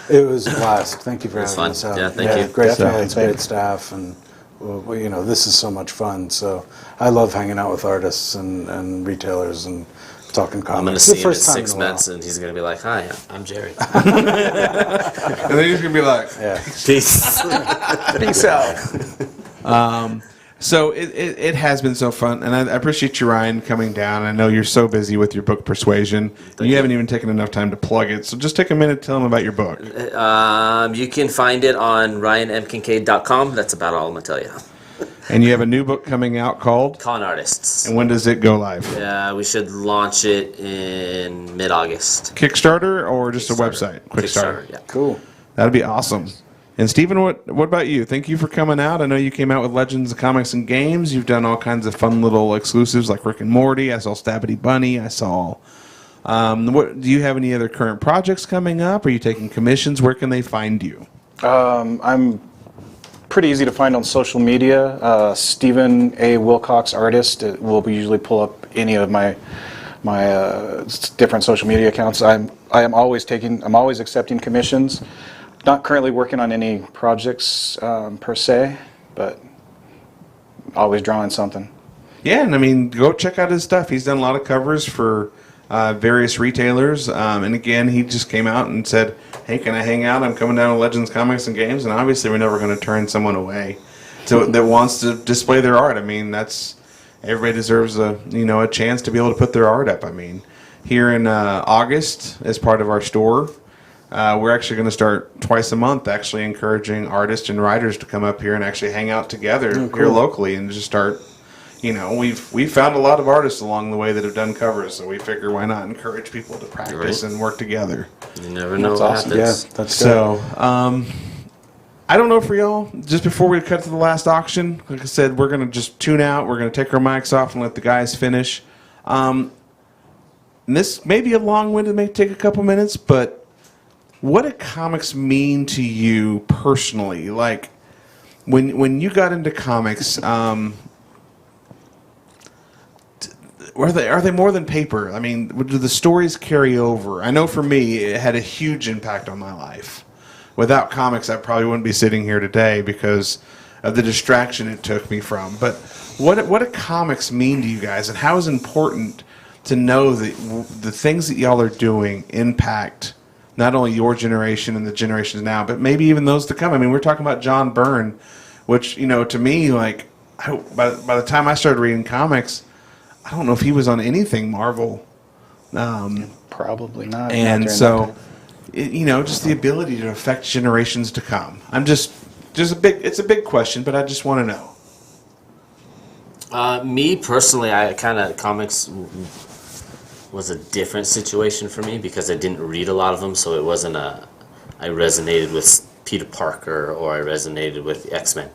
It was a blast. Thank you for having fun. us out. Yeah, thank you. Great Definitely. fans, great staff, and well, you know, this is so much fun. So I love hanging out with artists and retailers and talking comics. I'm going to It's the see him at first time in a 6 while. Mets, and he's going to be like, hi, I'm Jerry. And then he's going to be like, Yeah. Peace. Peace out. So it has been so fun, and I appreciate you, Ryan, coming down. I know you're so busy with your book Persuasion. You haven't even taken enough time to plug it, so just take a minute to tell them about your book. You can find it on ryanmkincaid.com. That's about all I'm going to tell you. And you have a new book coming out called? Con Artists. And when does it go live? We should launch it in mid-August. Kickstarter or just a website? Kickstarter, yeah. Cool. That'd be awesome. And Steven, what about you? Thank you for coming out. I know you came out with Legends of Comics and Games. You've done all kinds of fun little exclusives like Rick and Morty. I saw Stabbity Bunny. I saw. What do you have any other current projects coming up? Are you taking commissions? Where can they find you? I'm pretty easy to find on social media. Stephen A. Wilcox Artist. We'll usually pull up any of my different social media accounts. I'm always accepting commissions. Not currently working on any projects per se, but always drawing something. Yeah, and I mean, go check out his stuff. He's done a lot of covers for various retailers. And again, he just came out and said, hey, can I hang out? I'm coming down to Legends Comics and Games. And obviously, we're never going to turn someone away that wants to display their art. I mean, everybody deserves a chance to be able to put their art up. I mean, here in August, as part of our store, we're actually going to start twice a month actually encouraging artists and writers to come up here and actually hang out together here locally and just start, we've found a lot of artists along the way that have done covers, so we figure why not encourage people to practice and work together. You never know That's what awesome. happens. Yeah, that's good. So, I don't know for y'all, just before we cut to the last auction, like I said, we're going to just tune out, we're going to take our mics off and let the guys finish. And this may be a long-winded, may take a couple minutes, but what do comics mean to you personally? Like, when you got into comics, are they more than paper? I mean, do the stories carry over? I know for me, it had a huge impact on my life. Without comics, I probably wouldn't be sitting here today because of the distraction it took me from. But what do comics mean to you guys, and how is it important to know that the things that y'all are doing impact not only your generation and the generations now, but maybe even those to come? I mean, we're talking about John Byrne, which, you know, to me, like, by the time I started reading comics, I don't know if he was on anything Marvel. Probably not. And not during so, you know, just the ability to affect generations to come. I'm just it's a big question, but I just want to know. Me personally, comics was a different situation for me because I didn't read a lot of them, so it wasn't I resonated with Peter Parker or I resonated with X-Men.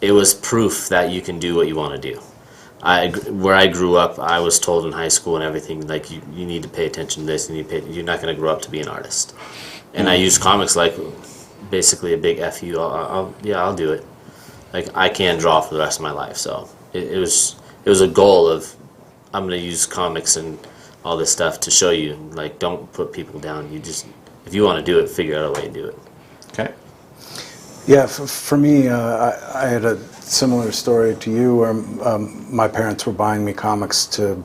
It was proof that you can do what you want to do. Where I grew up, I was told in high school and everything, like, you need to pay attention to this, you're not going to grow up to be an artist. And I used comics like basically a big F you, I'll do it. Like, I can't draw for the rest of my life, so it was a goal of, I'm going to use comics and all this stuff to show you, like, don't put people down. You just, if you want to do it, figure out a way to do it. Okay. Yeah, for me, I had a similar story to you where my parents were buying me comics to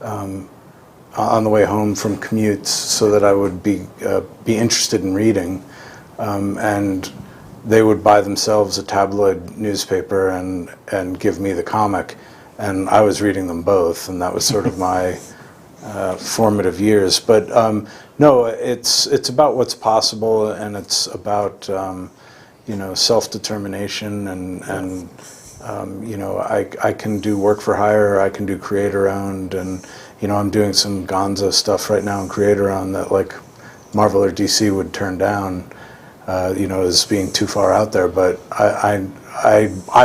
on the way home from commutes so that I would be interested in reading, and they would buy themselves a tabloid newspaper and give me the comic, and I was reading them both, and that was sort of my formative years. But no, it's about what's possible, and it's about you know, self-determination, and you know, I can do work for hire, or I can do creator-owned, and you know, I'm doing some Gonzo stuff right now in creator-owned that, like, Marvel or DC would turn down, you know, as being too far out there. But I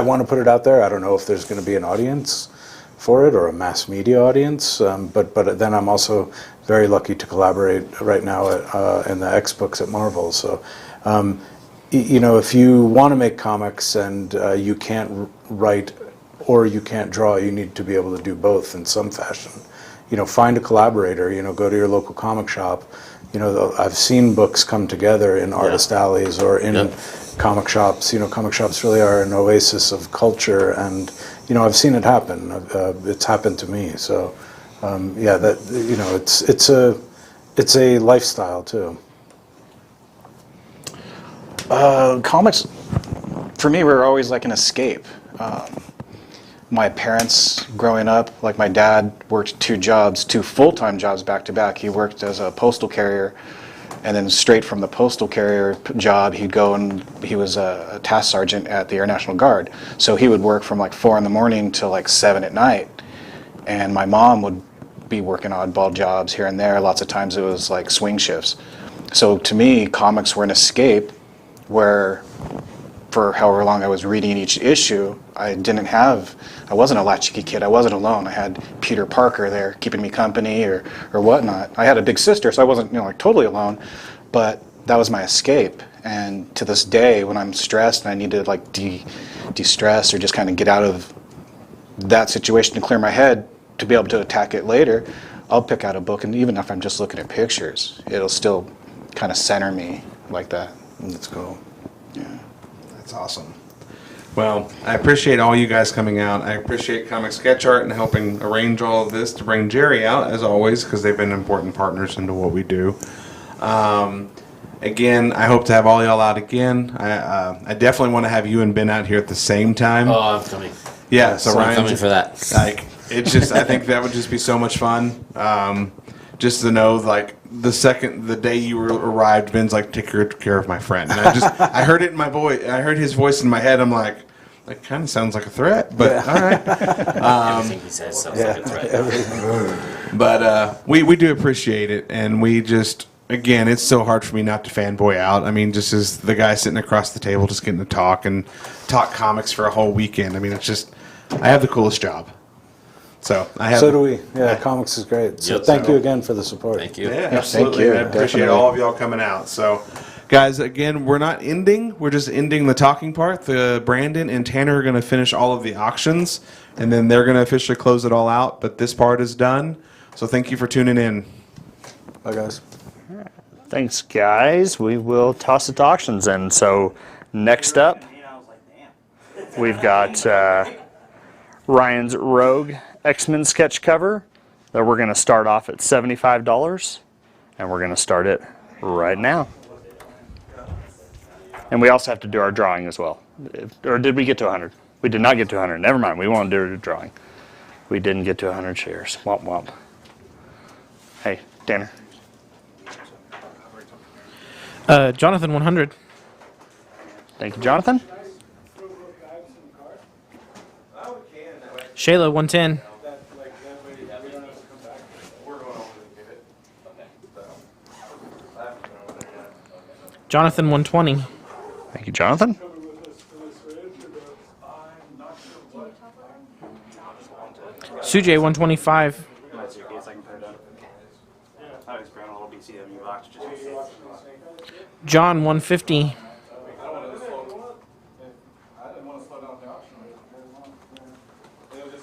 want to put it out there. I don't know if there's going to be an audience for it or a mass media audience, but then I'm also very lucky to collaborate right now in the X books at Marvel. So. You know, if you want to make comics and you can't write or you can't draw, you need to be able to do both in some fashion. You know, find a collaborator, you know, go to your local comic shop. You know, I've seen books come together in artist alleys or in comic shops. You know, comic shops really are an oasis of culture, and, you know, I've seen it happen. It's happened to me. So, yeah, that, you know, it's a lifestyle too. Comics, for me, were always like an escape. My parents, growing up, like, my dad worked two full-time jobs back to back. He worked as a postal carrier, and then straight from the postal carrier job, he'd go and he was a task sergeant at the Air National Guard. So he would work from like 4 in the morning till like 7 at night. And my mom would be working oddball jobs here and there. Lots of times it was like swing shifts. So to me, comics were an escape where, for however long I was reading each issue, I wasn't a latchkey kid. I wasn't alone. I had Peter Parker there keeping me company or whatnot. I had a big sister, so I wasn't, you know, like, totally alone, but that was my escape. And to this day, when I'm stressed and I need to, like, de-stress or just kind of get out of that situation to clear my head to be able to attack it later, I'll pick out a book, and even if I'm just looking at pictures, it'll still kind of center me like that. That's cool. Yeah. That's awesome. Well, I appreciate all you guys coming out. I appreciate Comic Sketch Art and helping arrange all of this to bring Gerry out, as always, because they've been important partners into what we do. Again, I hope to have all y'all out again. I definitely want to have you and Ben out here at the same time. Oh, I'm coming. Yeah, so I'm Ryan, coming for that. Like, it's just, I think that would just be so much fun. Just to know, like, the day you arrived, Ben's like, take care of my friend. And I heard it in my voice. I heard his voice in my head. I'm like, that kind of sounds like a threat, but all right. Everything he says sounds like a threat. But we do appreciate it, and we just, again, it's so hard for me not to fanboy out. I mean, just as the guy sitting across the table, just getting to talk comics for a whole weekend. I mean, it's just, I have the coolest job. So do we. Yeah, comics is great. So thank you again for the support. Thank you. Yeah, absolutely. Thank you. I appreciate all of y'all coming out. So, guys, again, we're not ending. We're just ending the talking part. Brandon and Tanner are going to finish all of the auctions, and then they're going to officially close it all out. But this part is done. So thank you for tuning in. Bye, guys. Thanks, guys. We will toss it to auctions. And so next up, we've got Ryan's Rogue X-Men sketch cover that we're going to start off at $75, and we're going to start it right now. And we also have to do our drawing as well. Or did we get to 100? We did not get to 100. Never mind, we won't do a drawing. We didn't get to 100 shares. Womp womp. Hey, Tanner. Jonathan 100. Thank you, Jonathan. Shayla 110. Jonathan 120. Thank you, Jonathan. Sujay 125. John 150.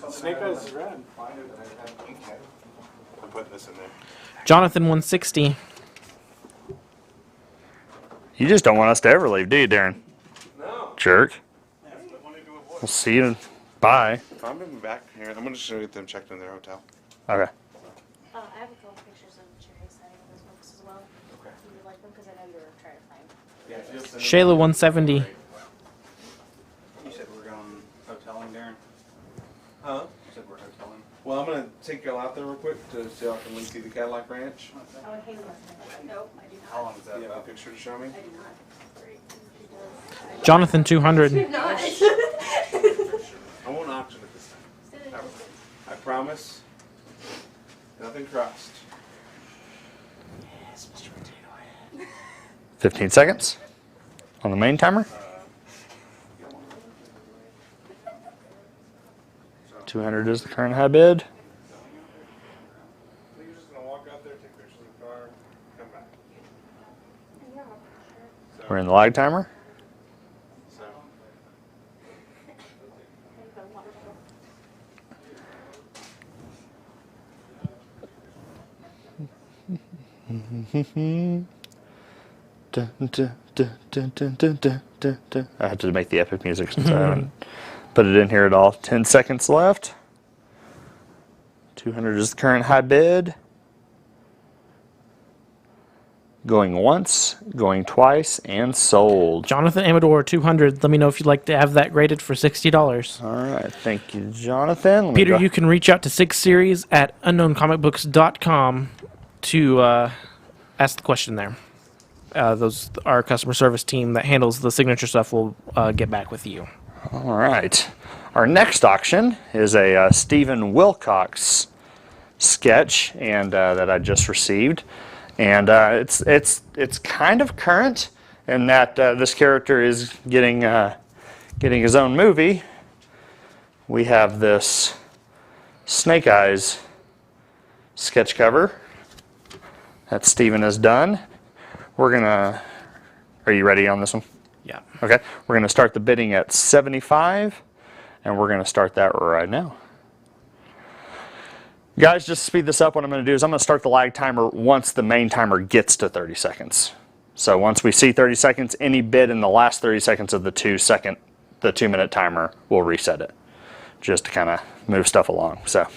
Snake Eyes red. I'm putting this in there. Jonathan 160. You just don't want us to ever leave, do you, Darren? No. Jerk. We'll see you. Bye. I'm moving back here. I'm going to show you them checked in their hotel. Okay. I have a couple pictures of Gerry signing those books as well. Okay. If you would like them, because I know you were trying to find them. Yeah, if you'll send Shayla 170. You said we're going hoteling, Darren? Huh? You said we're hoteling? Well, I'm going to take y'all out there real quick to see I can link you the Cadillac Ranch. Oh, and Haley wasn't. Nope, I do not. How long is that? You have a picture to show me? I do not. Great. She does. Jonathan 200. Not. I won't auction it this time. I promise. Nothing crossed. 15 seconds on the main timer. 200 is the current high bid. You're just going to walk out there, take pictures of the car, come back. We're in the lag timer. So, Dun, dun, dun, dun, dun, dun, dun, dun, dun. I had to make the epic music since I haven't put it in here at all. 10 seconds left. 200 is the current high bid. Going once, going twice, and sold. Jonathan Amador 200. Let me know if you'd like to have that graded for $60. All right, thank you, Jonathan. Let me Peter, go- you can reach out to 6 Series at unknowncomicbooks.com to ask the question there. Our customer service team that handles the signature stuff will get back with you. All right. Our next auction is a Steven Wilcox sketch, and that I just received, and it's kind of current in that this character is getting his own movie. We have this Snake Eyes sketch cover that Steven has done. We're gonna. Are you ready on this one? Yeah. Okay, we're going to start the bidding at 75, and we're going to start that right now. Guys, just to speed this up, what I'm going to do is I'm going to start the lag timer once the main timer gets to 30 seconds. So once we see 30 seconds, any bid in the last 30 seconds of the 2-minute timer will reset it, just to kind of move stuff along. So,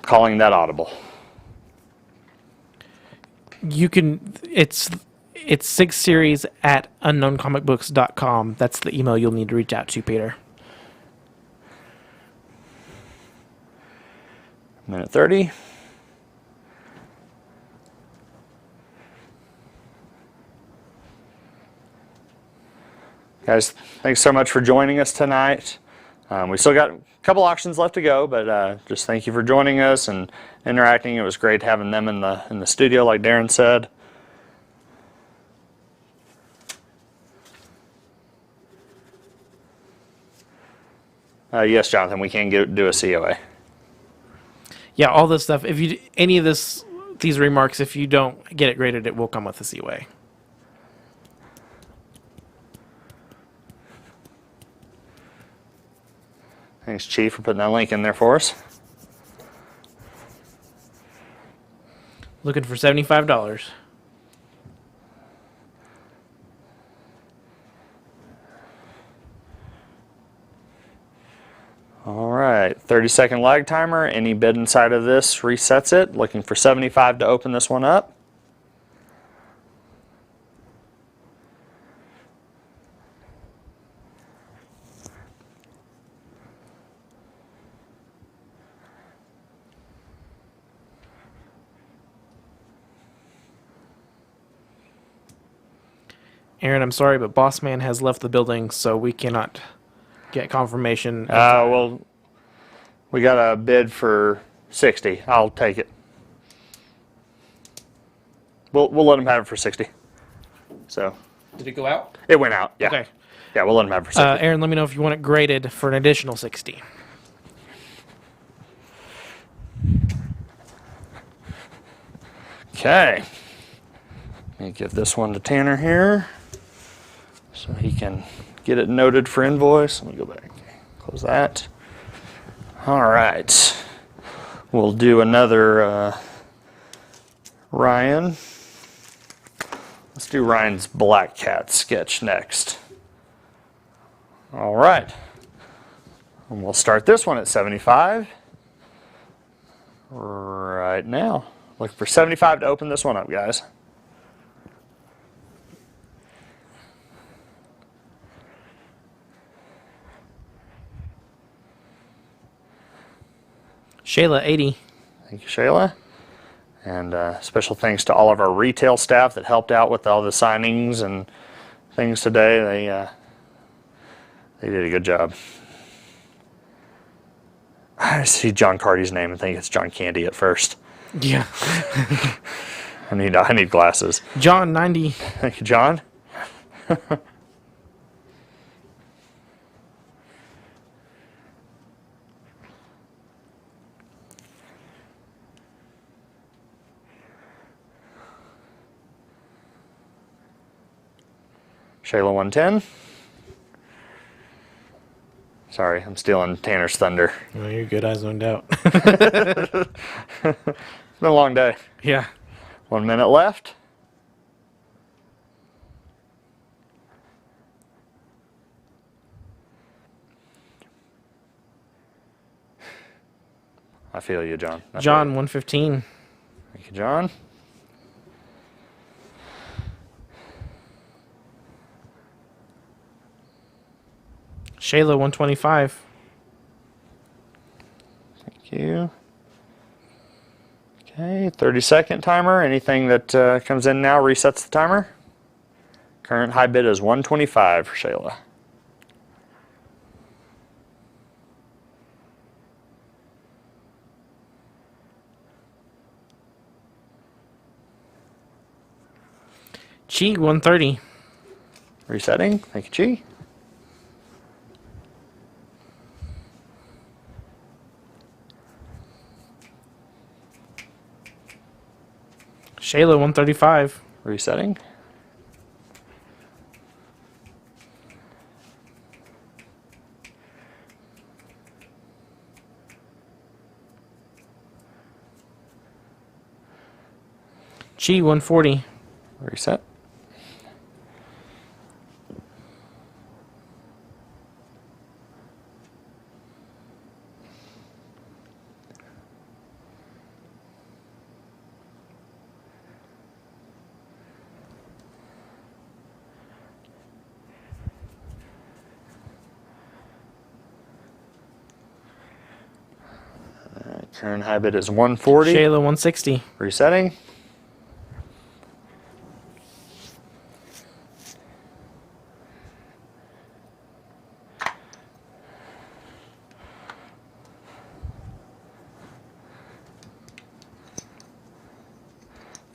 calling that audible. You can. It's 6 Series at unknowncomicbooks.com. That's the email you'll need to reach out to, Peter. Minute 30. Guys, thanks so much for joining us tonight. We still got a couple auctions left to go, but just thank you for joining us and interacting. It was great having them in the studio, like Darren said. Yes, Jonathan, we can do a COA. Yeah, all this stuff. If you any of these remarks, if you don't get it graded, it will come with a COA. Thanks, Chief, for putting that link in there for us. Looking for $75. All right, 30-second lag timer. Any bid inside of this resets it. Looking for 75 to open this one up. Aaron, I'm sorry, but Boss Man has left the building, so we cannot get confirmation. Well, we got a bid for 60. I'll take it. We'll let him have it for 60. So Did it go out? it went out. Yeah. Okay. Yeah, we'll let him have it for 60. Aaron, let me know if you want it graded for an additional 60. Okay. Let me give this one to Tanner here so he can get it noted for invoice. Let me go back. Close that. All right. We'll do another Ryan. Let's do Ryan's Black Cat sketch next. All right. And we'll start this one at 75 right now. Looking for 75 to open this one up, guys. Shayla, 80. Thank you, Shayla. And special thanks to all of our retail staff that helped out with all the signings and things today. They did a good job. I see John Carty's name and think it's John Candy at first. Yeah. I need glasses. John, 90. Thank you, John. Shayla 110. Sorry, I'm stealing Tanner's thunder. Oh, you're good. I zoned out. It's been a long day. Yeah. 1 minute left. I feel you, John. I feel John, you. 115. Thank you, John. Shayla, 125. Thank you. Okay, 30-second timer. Anything that comes in now resets the timer. Current high bid is 125 for Shayla. Chi, 130. Resetting. Thank you, Chi. Shayla, 135. Resetting. Chi, 140. Reset. Current high bid is 140. Shayla, 160. Resetting.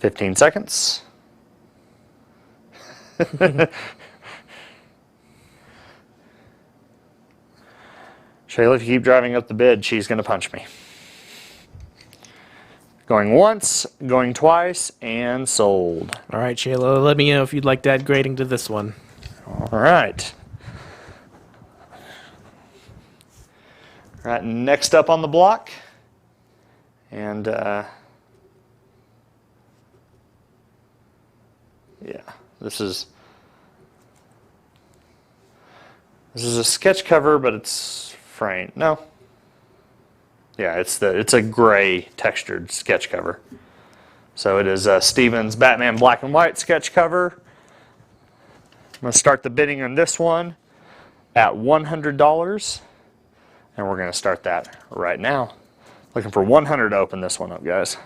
$15. Shayla, if you keep driving up the bid, she's going to punch me. Going once, going twice, and sold. All right, Shayla, let me know if you'd like to add grading to this one. All right. All right, next up on the block. And, yeah, this is a sketch cover, but it's framed. No, Yeah, it's a gray textured sketch cover. So it is Steven's Batman black and white sketch cover. I'm going to start the bidding on this one at $100, and we're going to start that right now. Looking for 100 to open this one up, guys.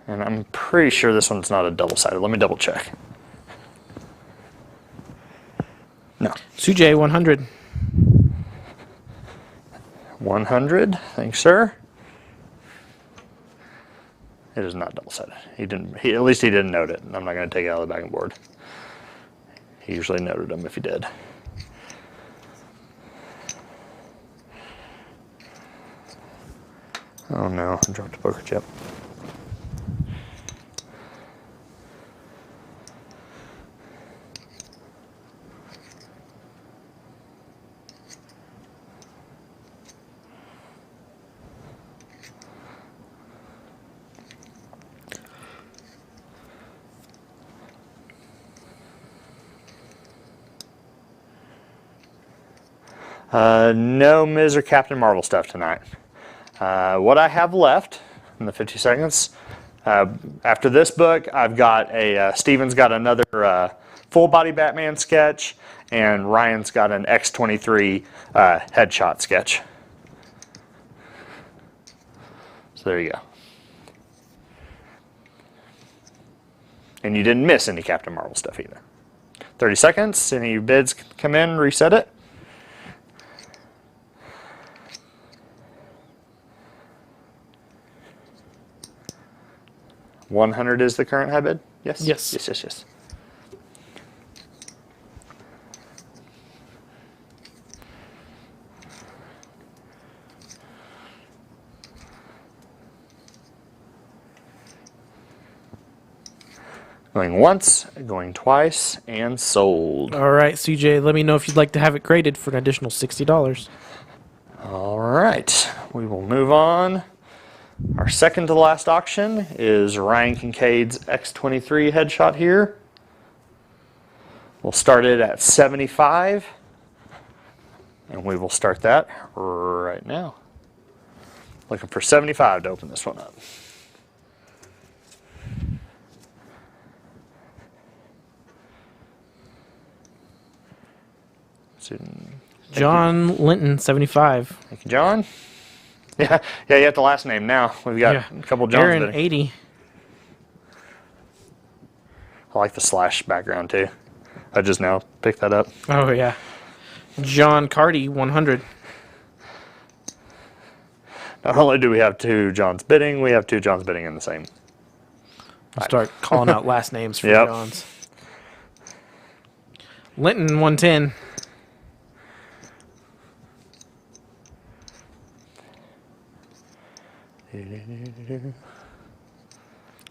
And I'm pretty sure this one's not a double-sided. Let me double check. No. Sujay, 100. 100. Thanks, sir. It is not double-sided. At least he didn't note it. I'm not going to take it out of the backing board. He usually noted them if he did. Oh no, I dropped a poker chip. No Ms. or Captain Marvel stuff tonight. What I have left in the 50 seconds, after this book, I've got Steven's got another full body Batman sketch, and Ryan's got an X-23 headshot sketch. So there you go. And you didn't miss any Captain Marvel stuff either. 30 seconds, any bids come in, reset it. $100 is the current high bid? Yes? Yes. Yes. Going once, going twice, and sold. All right, CJ, let me know if you'd like to have it graded for an additional $60. All right, we will move on. Our second to last auction is Ryan Kincaid's X-23 headshot here. We'll start it at $75, and we will start that right now. Looking for $75 to open this one up. John Linton, 75. Thank you, John. Yeah, you have the last name now. We've got a couple Johns. Aaron, bidding. 80. I like the slash background too. I just now picked that up. Oh, yeah. John Carty, 100. Not only do we have two Johns bidding, we have two Johns bidding in the same. I'll start calling out last names for Yep. Johns. Linton, 110.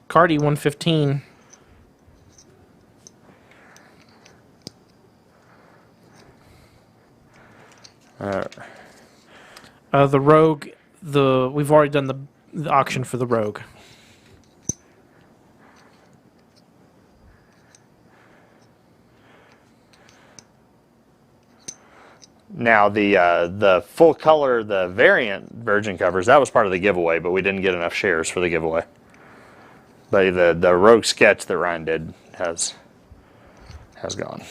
Carty, 115. The Rogue, we've already done the auction for the Rogue. Now the full color, the variant Virgin covers, that was part of the giveaway, but we didn't get enough shares for the giveaway. But the Rogue sketch that Ryan did has gone.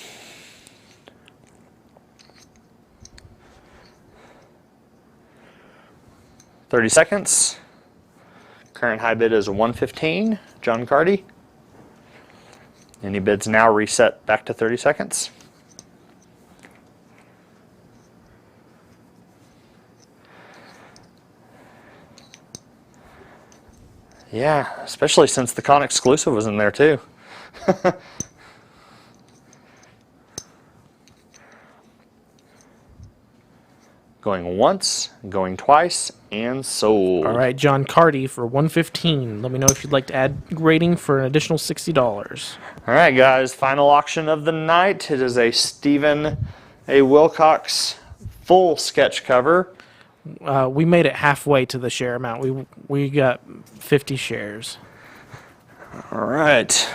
$30 seconds. Current high bid is a 115. John Carty. Any bids now reset back to 30 seconds. Yeah, especially since the con exclusive was in there too. Going once, going twice, and sold. All right, John Carty for 115. Let me know if you'd like to add rating for an additional $60. All right, guys, final auction of the night. It is a Steven A. Wilcox full sketch cover. We made it halfway to the share amount. We got 50 shares. All right.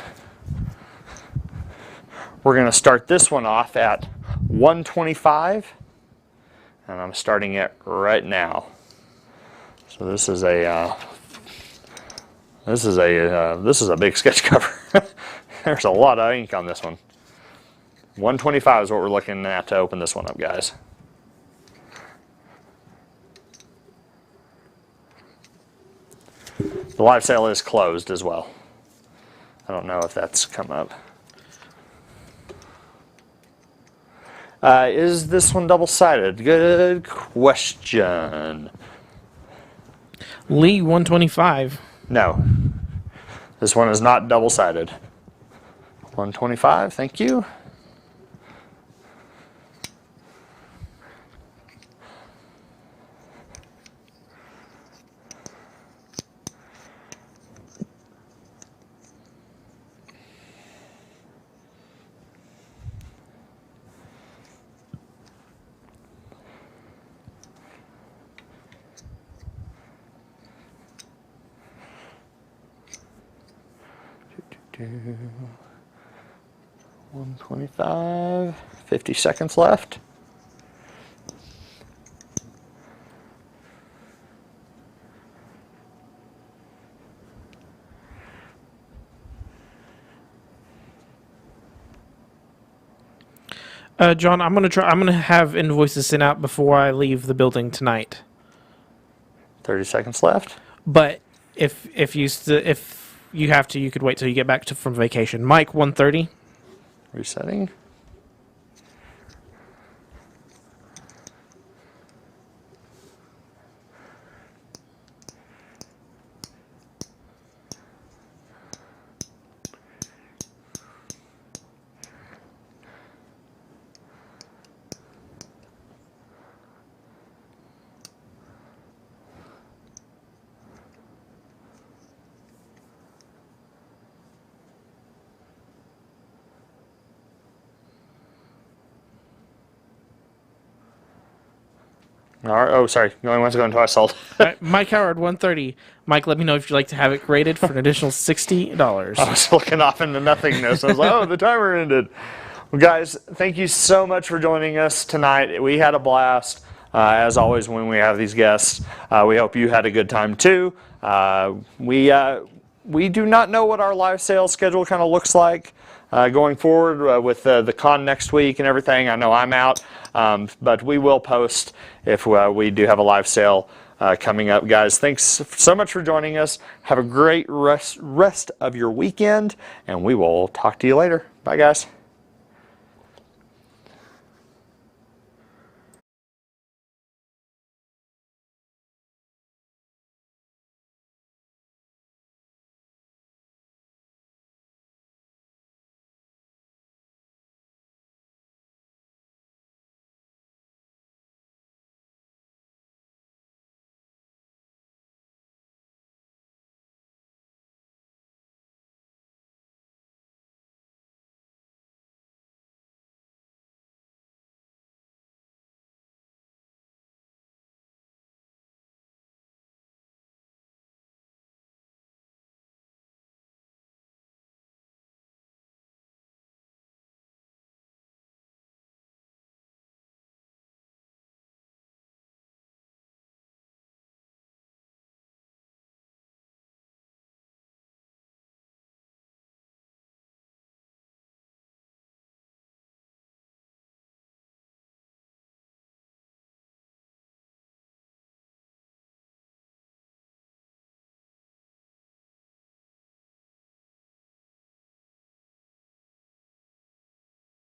We're going to start this one off at 125, and I'm starting it right now. So this is a big sketch cover. There's a lot of ink on this one. 125 is what we're looking at to open this one up, guys. The live sale is closed as well. I don't know if that's come up. Is this one double-sided? Good question. Lee 125. No. This one is not double-sided. 125, thank you. Do 125, 50 seconds left. John, I'm gonna have invoices sent out before I leave the building tonight. 30 seconds left. But if you have to, you could wait till you get back from vacation. Mike 130. Resetting. All right. Oh, sorry. Going once, going twice. Sold. Mike Howard 130. Mike, let me know if you'd like to have it graded for an additional $60. I was looking off into nothingness. I was like, oh, the timer ended. Well, guys, thank you so much for joining us tonight. We had a blast, as always, when we have these guests. We hope you had a good time, too. We do not know what our live sales schedule kind of looks like going forward with the con next week and everything. I know I'm out, but we will post if we do have a live sale coming up. Guys, thanks so much for joining us. Have a great rest of your weekend, and we will talk to you later. Bye, guys.